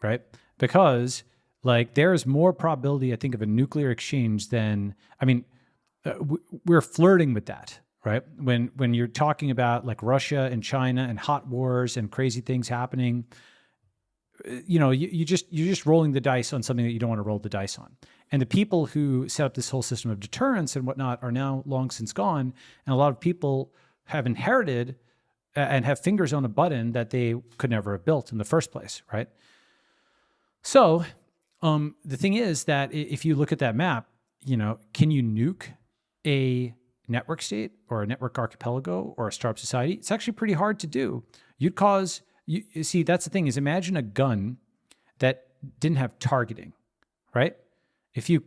right? Because like there's more probability, I think, of a nuclear exchange than, we're flirting with that. Right. When you're talking about like Russia and China and hot wars and crazy things happening, you're just rolling the dice on something that you don't want to roll the dice on. And the people who set up this whole system of deterrence and whatnot are now long since gone. And a lot of people have inherited and have fingers on a button that they could never have built in the first place. Right. So the thing is that if you look at that map, can you nuke a network state or a network archipelago or a startup society? It's actually pretty hard to do. You see, that's the thing, is imagine a gun that didn't have targeting, right? If you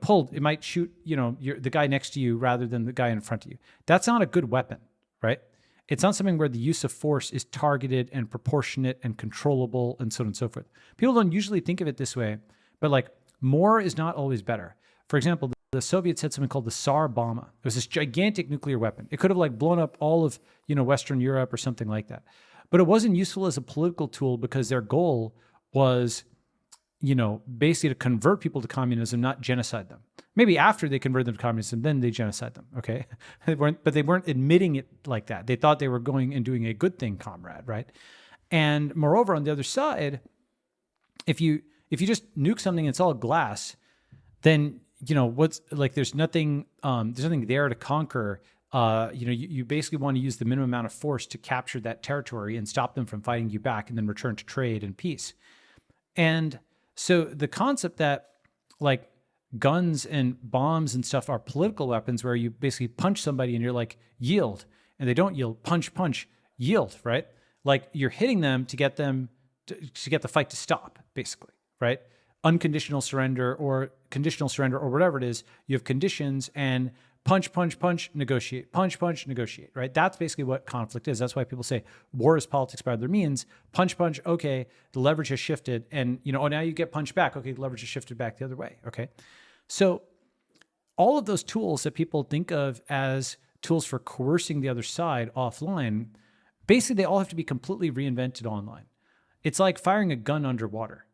pulled, it might shoot, the guy next to you rather than the guy in front of you. That's not a good weapon, right? It's not something where the use of force is targeted and proportionate and controllable and so on and so forth. People don't usually think of it this way, but like more is not always better. For example, the Soviets had something called the Tsar Bomba. It was this gigantic nuclear weapon. It could have like blown up all of, Western Europe or something like that. But it wasn't useful as a political tool because their goal was basically to convert people to communism, not genocide them. Maybe after they convert them to communism, then they genocide them. Okay, but they weren't admitting it like that. They thought they were going and doing a good thing, comrade, right? And moreover, on the other side, if you just nuke something and it's all glass, then what's like there's nothing there to conquer. You basically want to use the minimum amount of force to capture that territory and stop them from fighting you back, and then return to trade and peace. And so the concept that like guns and bombs and stuff are political weapons, where you basically punch somebody and you're like, yield, and they don't yield, punch, yield, right? Like you're hitting them to get them to get the fight to stop, basically, right? Unconditional surrender or conditional surrender or whatever it is. You have conditions, and punch, negotiate, punch, negotiate, right? That's basically what conflict is. That's why people say war is politics by other means. Punch, okay, the leverage has shifted, and now you get punched back. Okay, the leverage has shifted back the other way. Okay, so all of those tools that people think of as tools for coercing the other side offline, basically they all have to be completely reinvented online. It's like firing a gun underwater,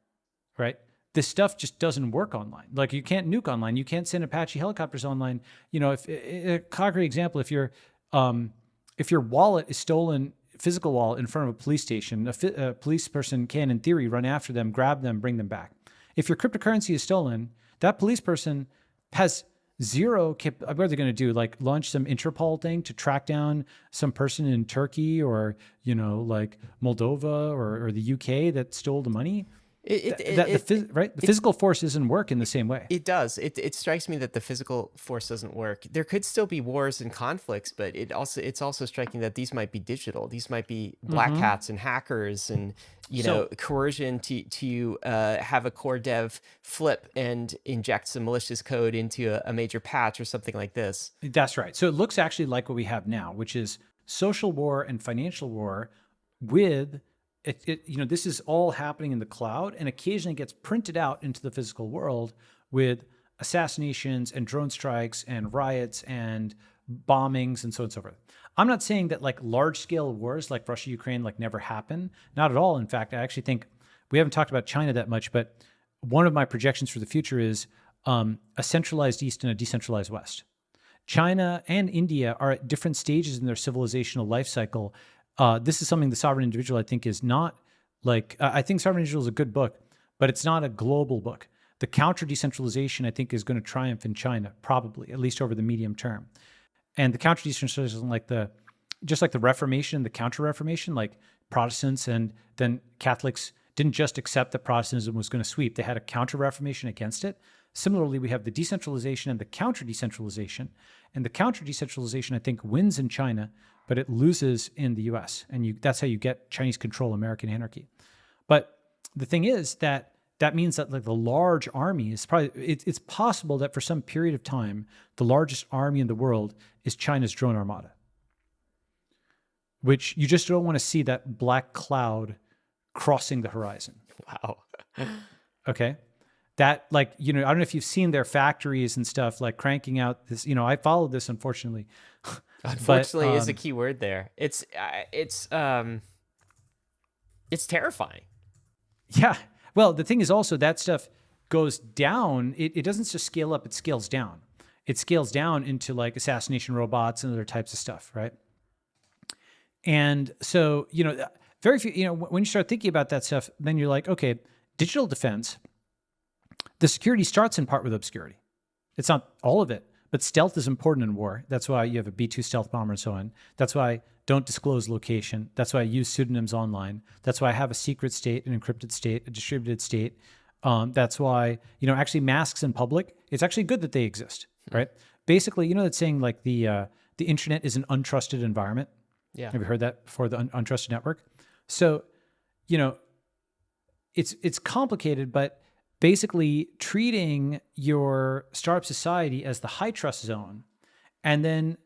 right? This stuff just doesn't work online. Like you can't nuke online. You can't send Apache helicopters online. If a concrete example, if your wallet is stolen, physical wallet in front of a police station, a police person can, in theory, run after them, grab them, bring them back. If your cryptocurrency is stolen, that police person has zero. What are they going to do? Like launch some Interpol thing to track down some person in Turkey or like Moldova or the UK that stole the money? The physical force doesn't work in the same way. It does. It strikes me that the physical force doesn't work. There could still be wars and conflicts, but it's also striking that these might be digital. These might be black hats and hackers and coercion to have a core dev flip and inject some malicious code into a major patch or something like this. That's right. So it looks actually like what we have now, which is social war and financial war with. This is all happening in the cloud, and occasionally gets printed out into the physical world with assassinations and drone strikes and riots and bombings and so on and so forth. I'm not saying that like large scale wars like Russia, Ukraine, like never happen. Not at all. In fact, I actually think we haven't talked about China that much, but one of my projections for the future is a centralized East and a decentralized West. China and India are at different stages in their civilizational life cycle. This is something the Sovereign Individual, I think, is not like, I think Sovereign Individual is a good book, but it's not a global book. The counter-decentralization, I think, is going to triumph in China, probably, at least over the medium term. And the counter-decentralization, just like the Reformation, the counter-Reformation, like Protestants and then Catholics didn't just accept that Protestantism was going to sweep. They had a counter-Reformation against it. Similarly, we have the decentralization and the counter-decentralization. And the counter-decentralization, I think, wins in China, but it loses in the US. And that's how you get Chinese control, American anarchy. But the thing is that means that like the large army is probably, it's possible that for some period of time, the largest army in the world is China's drone armada, which you just don't want to see that black cloud crossing the horizon. Wow. Okay. That I don't know if you've seen their factories and stuff like cranking out this, I followed this, unfortunately. Unfortunately is a key word there. It's terrifying. Yeah. Well, the thing is also that stuff goes down. It doesn't just scale up, it scales down. It scales down into like assassination robots and other types of stuff, right? And so, very few, when you start thinking about that stuff, then you're like, okay, digital defense, the security starts in part with obscurity. It's not all of it, but stealth is important in war. That's why you have a B-2 stealth bomber and so on. That's why don't disclose location. That's why I use pseudonyms online. That's why I have a secret state, an encrypted state, a distributed state. That's why, actually masks in public, it's actually good that they exist, right? Basically, that saying like the internet is an untrusted environment. Yeah. Have you heard that before, the untrusted network? So, it's complicated, but basically treating your startup society as the high trust zone and then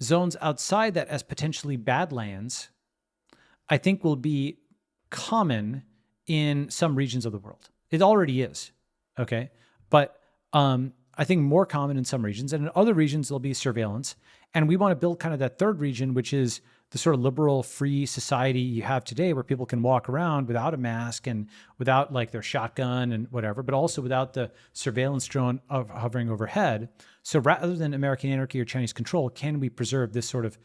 zones outside that as potentially badlands, I think will be common in some regions of the world. It already is, okay? But I think more common in some regions, and in other regions there'll be surveillance. And we want to build kind of that third region, which is the sort of liberal free society you have today where people can walk around without a mask and without like their shotgun and whatever, but also without the surveillance drone of hovering overhead. So rather than American anarchy or Chinese control, can we preserve this sort of,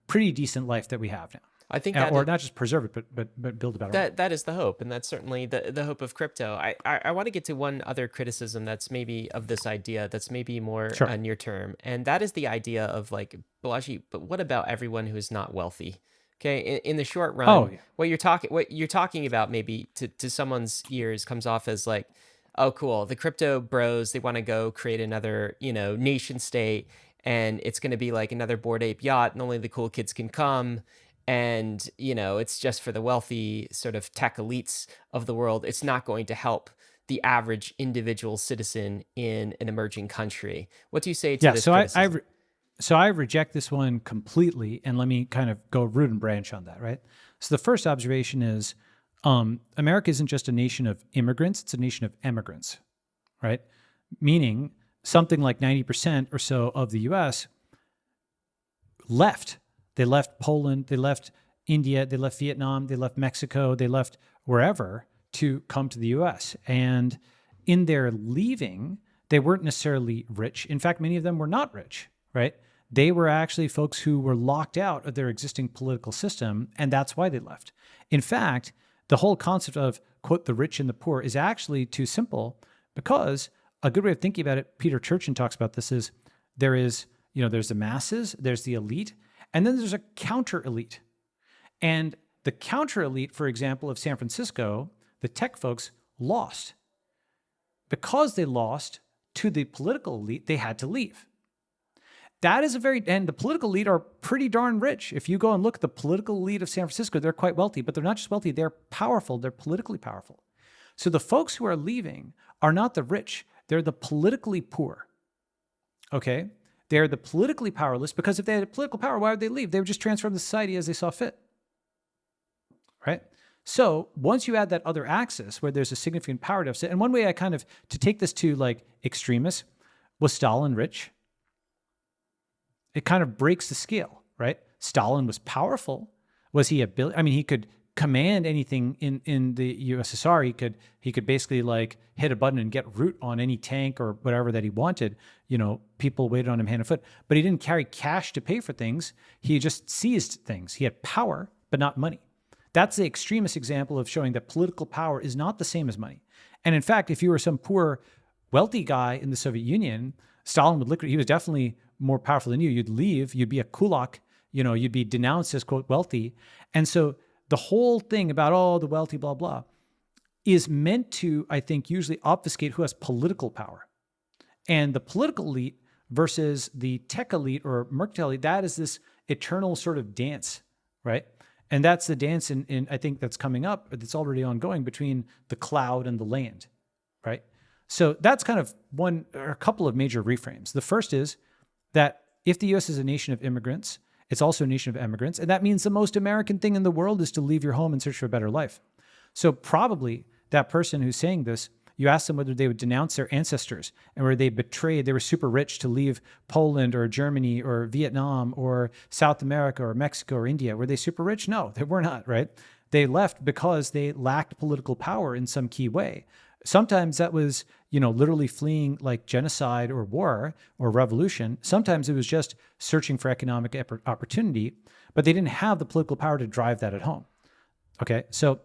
pretty decent life that we have now? I think or not just preserve it, but build a better one. That is the hope, and that's certainly the hope of crypto. I want to get to one other criticism that's maybe of this idea that's maybe more near term, and that is the idea of like, Balaji, but what about everyone who is not wealthy? Okay, in the short run, what you're talking about maybe to someone's ears comes off as like, oh cool, the crypto bros, they want to go create another nation state, and it's going to be like another Bored Ape yacht, and only the cool kids can come. And, it's just for the wealthy sort of tech elites of the world. It's not going to help the average individual citizen in an emerging country. What do you say to this criticism? So I reject this one completely. And let me kind of go root and branch on that, right? So the first observation is America isn't just a nation of immigrants. It's a nation of emigrants, right? Meaning something like 90% or so of the U.S. left. They left Poland, they left India, they left Vietnam, they left Mexico, they left wherever to come to the US. And in their leaving, they weren't necessarily rich. In fact, many of them were not rich, right? They were actually folks who were locked out of their existing political system, and that's why they left. In fact, the whole concept of, quote, the rich and the poor is actually too simple, because a good way of thinking about it, Peter Turchin talks about this, is there's the masses, there's the elite, and then there's a counter elite. And the counter elite, for example, of San Francisco, the tech folks lost. Because they lost to the political elite, they had to leave. That is and the political elite are pretty darn rich. If you go and look at the political elite of San Francisco, they're quite wealthy, but they're not just wealthy, they're powerful, they're politically powerful. So the folks who are leaving are not the rich, they're the politically poor. Okay? They're the politically powerless, because if they had political power, why would they leave? They would just transform the society as they saw fit, right? So once you add that other axis where there's a significant power deficit, and one way to take this to like extremists, was Stalin rich? It kind of breaks the scale, right? Stalin was powerful. Was he he could command anything in the USSR. He could basically like hit a button and get root on any tank or whatever that he wanted. People waited on him hand and foot, but he didn't carry cash to pay for things. He just seized things. He had power, but not money. That's the extremist example of showing that political power is not the same as money. And in fact, if you were some poor, wealthy guy in the Soviet Union, Stalin would liquidate. He was definitely more powerful than you. You'd leave. You'd be a kulak. You'd be denounced as, quote, wealthy. And so the whole thing about, the wealthy, blah, blah, is meant to, I think, usually obfuscate who has political power. And the political elite versus the tech elite or mercantile elite, that is this eternal sort of dance, right? And that's the dance in I think that's coming up, that's already ongoing between the cloud and the land, right? So that's kind of one or a couple of major reframes. The first is that if the U.S. is a nation of immigrants, it's also a nation of emigrants. And that means the most American thing in the world is to leave your home and search for a better life. So probably that person who's saying this, you ask them whether they would denounce their ancestors and where they betrayed, they were super rich to leave Poland or Germany or Vietnam or South America or Mexico or India. Were they super rich? No, they were not, right? They left because they lacked political power in some key way. Sometimes that was, literally fleeing like genocide or war or revolution. Sometimes it was just searching for economic opportunity, but they didn't have the political power to drive that at home. Okay, so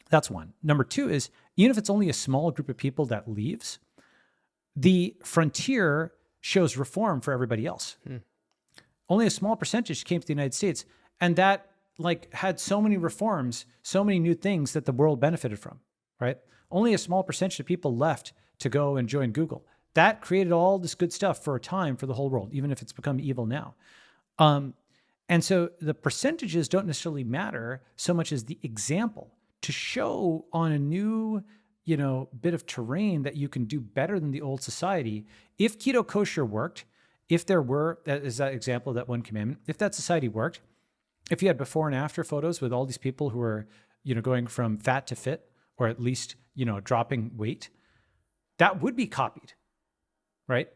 that's one. Number two is, even if it's only a small group of people that leaves, the frontier shows reform for everybody else. Only a small percentage came to the United States, and that had so many reforms, so many new things that the world benefited from, right? Only a small percentage of people left to go and join Google. That created all this good stuff for a time for the whole world, even if it's become evil now. And so the percentages don't necessarily matter so much as the example to show on a new, bit of terrain that you can do better than the old society. If keto kosher worked, if there were, that is that example of that one commandment, if that society worked, if you had before and after photos with all these people who are, going from fat to fit, or at least, dropping weight, that would be copied, right?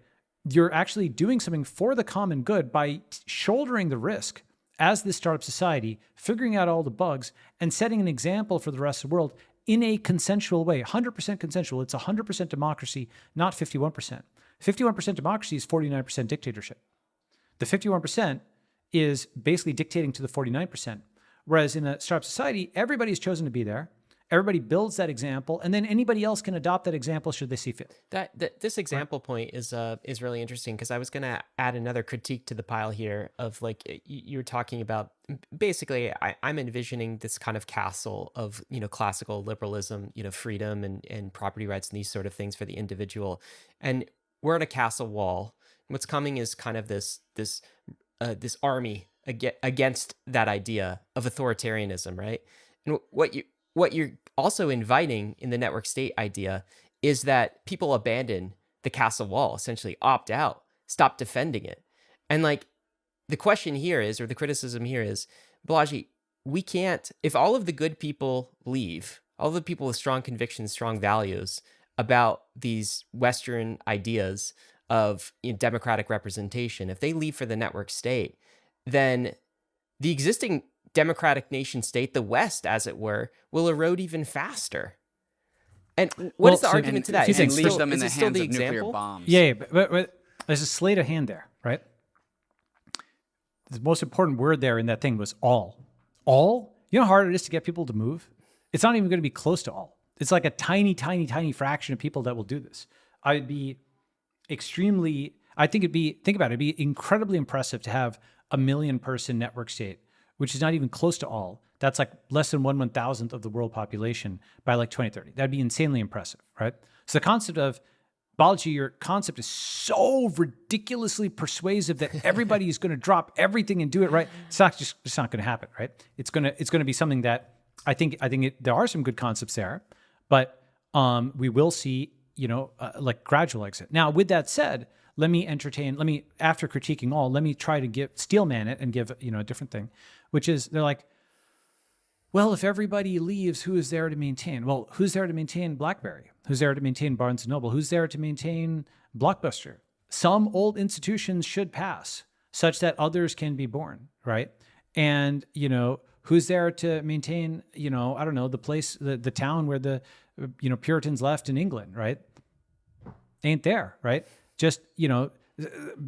You're actually doing something for the common good by shouldering the risk as this startup society, figuring out all the bugs and setting an example for the rest of the world in a consensual way, 100% consensual. It's 100% democracy, not 51%. 51% democracy is 49% dictatorship. The 51% is basically dictating to the 49%. Whereas in a startup society, everybody's chosen to be there. Everybody builds that example, and then anybody else can adopt that example should they see fit. This example point is really interesting, because I was going to add another critique to the pile here of, like, you were talking about, basically I'm envisioning this kind of castle of, classical liberalism, freedom and property rights and these sort of things for the individual. And we're at a castle wall. What's coming is kind of this army against that idea of authoritarianism, right? And what you're also inviting in the network state idea is that people abandon the castle wall, essentially opt out, stop defending it. And, like, the question here is, or the criticism here is, Balaji, we can't, if all of the good people leave, all the people with strong convictions, strong values about these Western ideas of democratic representation, if they leave for the network state, then the existing democratic nation state, the West, as it were, will erode even faster. And what is the argument to that? Is it leave them in is the it still hands the of nuclear example? bombs? Yeah, but there's a sleight of hand there, right? The most important word there in that thing was all. All? You know how hard it is to get people to move? It's not even going to be close to all. It's like a tiny, tiny, tiny fraction of people that will do this. I'd be extremely, I think think about it, it'd be incredibly impressive to have a 1 million person network state, which is not even close to all. That's like less than 1/1000th of the world population by like 2030. That'd be insanely impressive, right? So the concept of, Balaji, your concept is so ridiculously persuasive that everybody is going to drop everything and do it right. It's not going to happen, right? It's going to be something that I think there are some good concepts there, but we will see, like gradual exit. Now, with that said, after critiquing all, let me try to steelman it and give, a different thing, which is they're like, well, if everybody leaves, who is there to maintain? Well, who's there to maintain BlackBerry? Who's there to maintain Barnes & Noble? Who's there to maintain Blockbuster? Some old institutions should pass such that others can be born, right? And, who's there to maintain, I don't know, the place, the town where the, Puritans left in England, right? Ain't there, right? Just,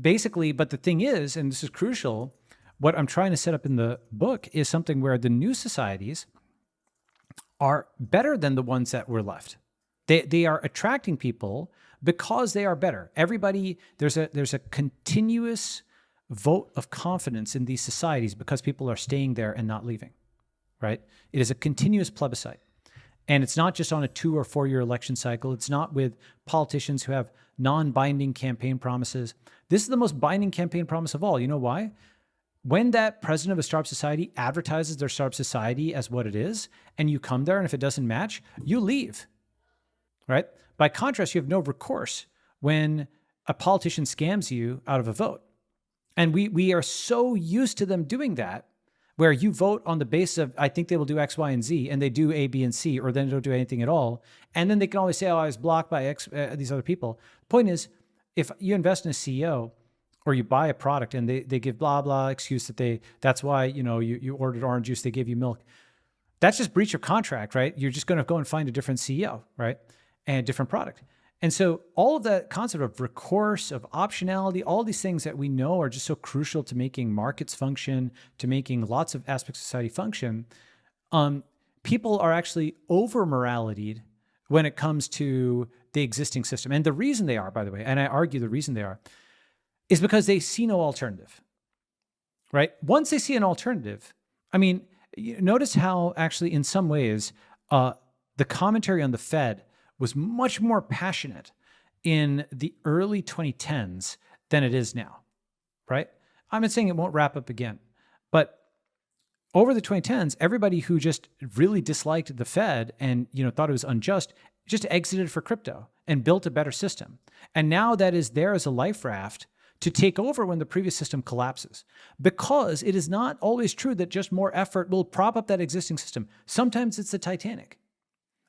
basically, but the thing is, and this is crucial, what I'm trying to set up in the book is something where the new societies are better than the ones that were left. They are attracting people because they are better. Everybody, there's a continuous vote of confidence in these societies because people are staying there and not leaving, right? It is a continuous plebiscite. And it's not just on a 2 or 4 year election cycle. It's not with politicians who have non-binding campaign promises. This is the most binding campaign promise of all. You know why? When that president of a startup society advertises their startup society as what it is, and you come there, and if it doesn't match, you leave, right? By contrast, you have no recourse when a politician scams you out of a vote. And we are so used to them doing that, where you vote on the basis of, I think they will do X, Y, and Z, and they do A, B, and C, or then they don't do anything at all. And then they can always say, oh, I was blocked by these other people. The point is, if you invest in a CEO, or you buy a product and they give blah, blah excuse that's why, you ordered orange juice, they gave you milk. That's just breach of contract, right? You're just going to go and find a different CEO, right? And a different product. And so all of that concept of recourse, of optionality, all these things that we know are just so crucial to making markets function, to making lots of aspects of society function. People are actually over-moralitied when it comes to the existing system. And the reason they are, by the way, and I argue the reason they are, is because they see no alternative, right? Once they see an alternative, notice how actually in some ways, the commentary on the Fed was much more passionate in the early 2010s than it is now, right? I'm not saying it won't wrap up again, but over the 2010s, everybody who just really disliked the Fed and thought it was unjust just exited for crypto and built a better system. And now that is there as a life raft to take over when the previous system collapses. Because it is not always true that just more effort will prop up that existing system. Sometimes it's the Titanic.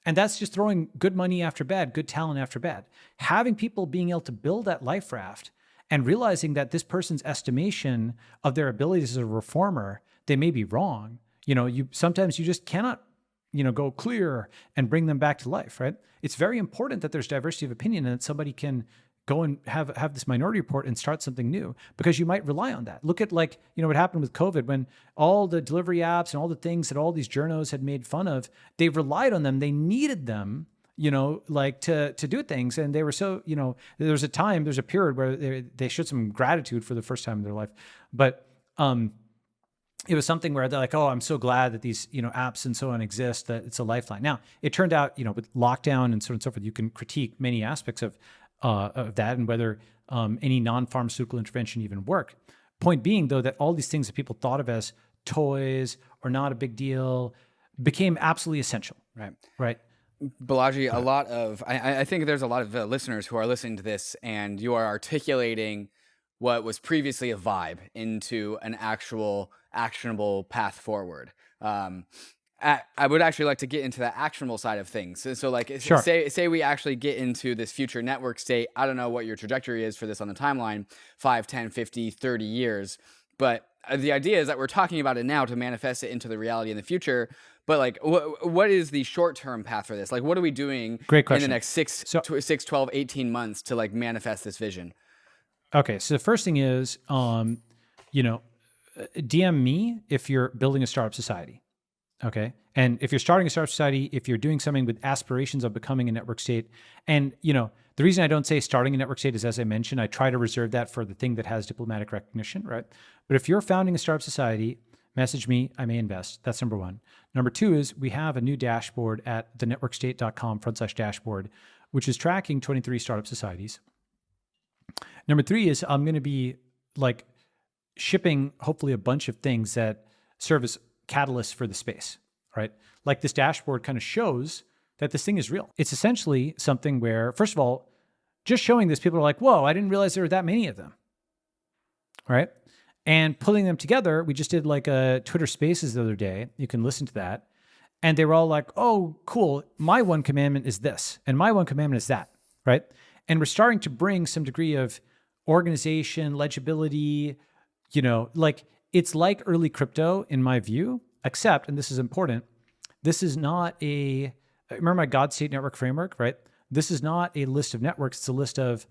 And that's just throwing good money after bad, good talent after bad. Having people being able to build that life raft and realizing that this person's estimation of their abilities as a reformer, they may be wrong. Sometimes you just cannot, go clear and bring them back to life, right? It's very important that there's diversity of opinion and that somebody can go and have this minority report and start something new, because you might rely on that. Look at what happened with COVID, when all the delivery apps and all the things that all these journos had made fun of, they relied on them. They needed them, to do things. And they were so, there's a period where they showed some gratitude for the first time in their life. But it was something where they're like, oh, I'm so glad that these, apps and so on exist, that it's a lifeline. Now, it turned out, with lockdown and so on and so forth, you can critique many aspects of that and whether any non-pharmaceutical intervention even work. Point being, though, that all these things that people thought of as toys or not a big deal became absolutely essential. Right. Balaji, I think there's a lot of listeners who are listening to this, and you are articulating what was previously a vibe into an actual actionable path forward. I would actually like to get into the actionable side of things. So Sure. say we actually get into this future network state. I don't know what your trajectory is for this on the timeline, 5, 10, 50, 30 years. But the idea is that we're talking about it now to manifest it into the reality in the future. But what is the short-term path for this? What are we doing Great in question. the next 6, 12, 18 months to manifest this vision? Okay. So the first thing is, DM me if you're building a startup society. Okay. And if you're starting a startup society, if you're doing something with aspirations of becoming a network state, and the reason I don't say starting a network state is, as I mentioned, I try to reserve that for the thing that has diplomatic recognition, right? But if you're founding a startup society, message me, I may invest. That's number one. Number two is we have a new dashboard at thenetworkstate.com/dashboard, which is tracking 23 startup societies. Number three is I'm going to be shipping hopefully a bunch of things that serve as catalysts for the space, right? This dashboard kind of shows that this thing is real. It's essentially something where, first of all, just showing this, people are like, whoa, I didn't realize there were that many of them, right? And pulling them together, we just did a Twitter Spaces the other day. You can listen to that. And they were all like, oh, cool. My one commandment is this, and my one commandment is that, right? And we're starting to bring some degree of organization, legibility, it's like early crypto in my view, except, and this is important, this is not remember my God State Network framework, right? This is not a list of networks. It's a list of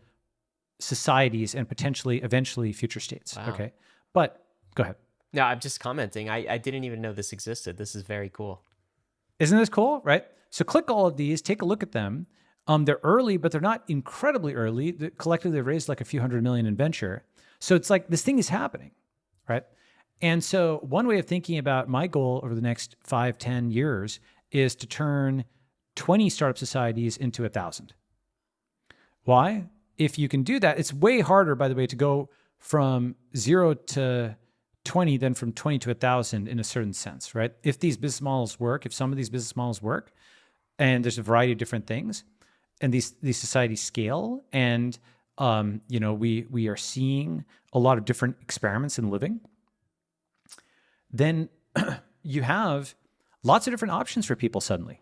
societies and potentially, eventually, future states. Wow. Okay. But go ahead. No, I'm just commenting. I didn't even know this existed. This is very cool. Isn't this cool, right? So click all of these, take a look at them. They're early, but they're not incredibly early. Collectively, they've raised a few $100 million in venture. So it's this thing is happening, right? And so one way of thinking about my goal over the next 5, 10 years is to turn 20 startup societies into 1,000. Why? If you can do that, it's way harder, by the way, to go from 0 to 20 than from 20 to 1,000 in a certain sense, right? If these business models work, if some of these business models work, and there's a variety of different things, and these societies scale, and we are seeing a lot of different experiments in living, then you have lots of different options for people suddenly.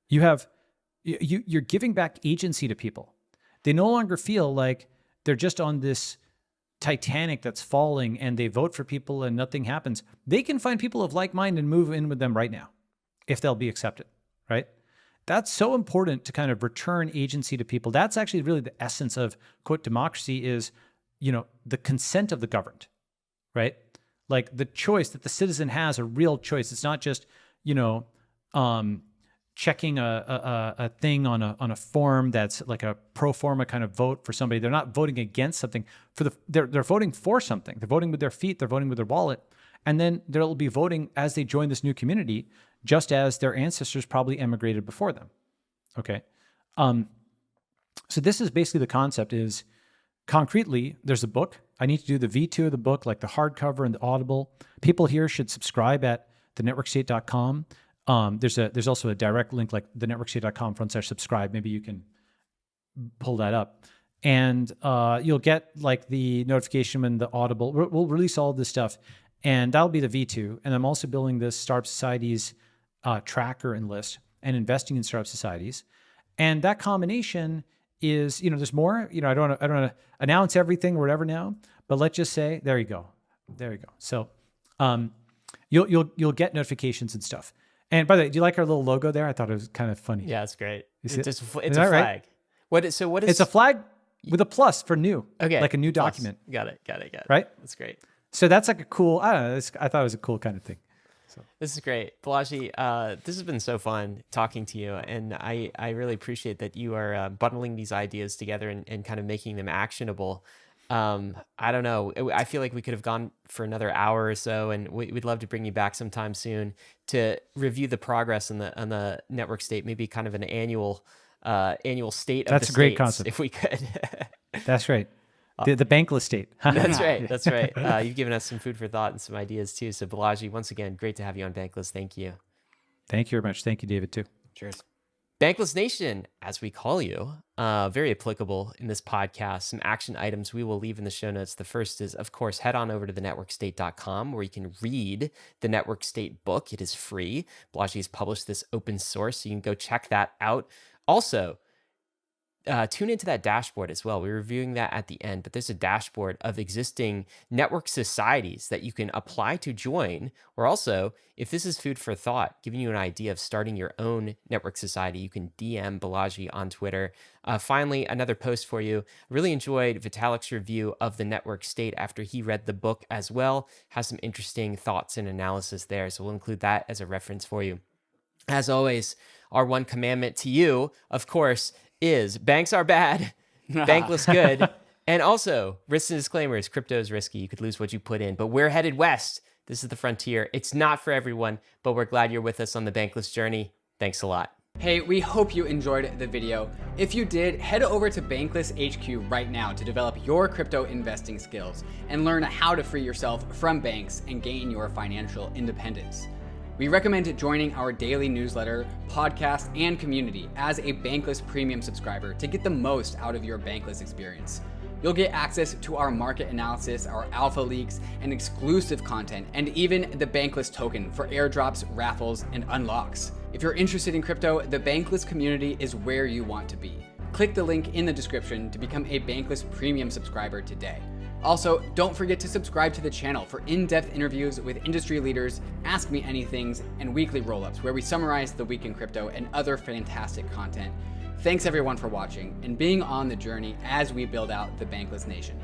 You're giving back agency to people. They no longer feel like they're just on this Titanic that's falling and they vote for people and nothing happens. They can find people of like mind and move in with them right now if they'll be accepted, right? That's so important to kind of return agency to people. That's actually really the essence of, quote, democracy is, the consent of the governed, right? The choice that the citizen has, a real choice. It's not just, checking a thing on a form that's a pro forma kind of vote for somebody. They're not voting against something. They're voting for something. They're voting with their feet. They're voting with their wallet. And then they'll be voting as they join this new community, just as their ancestors probably emigrated before them. Okay. So this is basically the concept is, concretely, there's a book. I need to do the V2 of the book, the hardcover and the Audible. People here should subscribe at thenetworkstate.com. There's also a direct link, thenetworkstate.com/subscribe. Maybe you can pull that up. And you'll get the notification when the Audible, we'll release all of this stuff. And that'll be the V2. And I'm also building this Startup Societies tracker and list and investing in startup societies. And that combination is, there's more, I don't want to announce everything or whatever now, but let's just say, there you go. So, you'll get notifications and stuff. And by the way, do you like our little logo there? I thought it was kind of funny. Yeah, it's great. It's Is a that flag. right? What is It's a flag with a plus for new. Okay. Like a new plus. document. Got it. Right? That's great. So that's like a cool, I don't know, I thought it was a cool kind of thing. This is great. Balaji, this has been so fun talking to you. And I really appreciate that you are bundling these ideas together and kind of making them actionable. I don't know. I feel like we could have gone for another hour or so, and we'd love to bring you back sometime soon to review the progress on the network state, maybe kind of an annual state of That's the a great states, concept. if we could. That's right. The Bankless state. That's right. That's right. You've given us some food for thought and some ideas too. So Balaji, once again, great to have you on Bankless. Thank you. Thank you very much. Thank you, David, too. Cheers. Bankless Nation, as we call you, very applicable in this podcast. Some action items we will leave in the show notes. The first is, of course, head on over to thenetworkstate.com where you can read the Network State book. It is free. Balaji has published this open source, so you can go check that out. Also, tune into that dashboard as well. We're reviewing that at the end, but there's a dashboard of existing network societies that you can apply to join, or also, if this is food for thought, giving you an idea of starting your own network society, you can DM Balaji on Twitter. Finally, another post for you. Really enjoyed Vitalik's review of the network state after he read the book as well. Has some interesting thoughts and analysis there, so we'll include that as a reference for you. As always, our one commandment to you, of course, is banks are bad, bankless good, and also risks and disclaimers. Crypto is risky. You could lose what you put in, but we're headed west. This is the frontier. It's not for everyone, but we're glad you're with us on the bankless journey. Thanks a lot. Hey, we hope you enjoyed the video. If you did, head over to Bankless HQ right now to develop your crypto investing skills and learn how to free yourself from banks and gain your financial independence. We recommend joining our daily newsletter, podcast, and community as a Bankless Premium subscriber to get the most out of your Bankless experience. You'll get access to our market analysis, our alpha leaks, and exclusive content, and even the Bankless token for airdrops, raffles, and unlocks. If you're interested in crypto, the Bankless community is where you want to be. Click the link in the description to become a Bankless Premium subscriber today. Also, don't forget to subscribe to the channel for in-depth interviews with industry leaders, Ask Me Anythings, and weekly roll-ups where we summarize the week in crypto and other fantastic content. Thanks everyone for watching and being on the journey as we build out the Bankless Nation.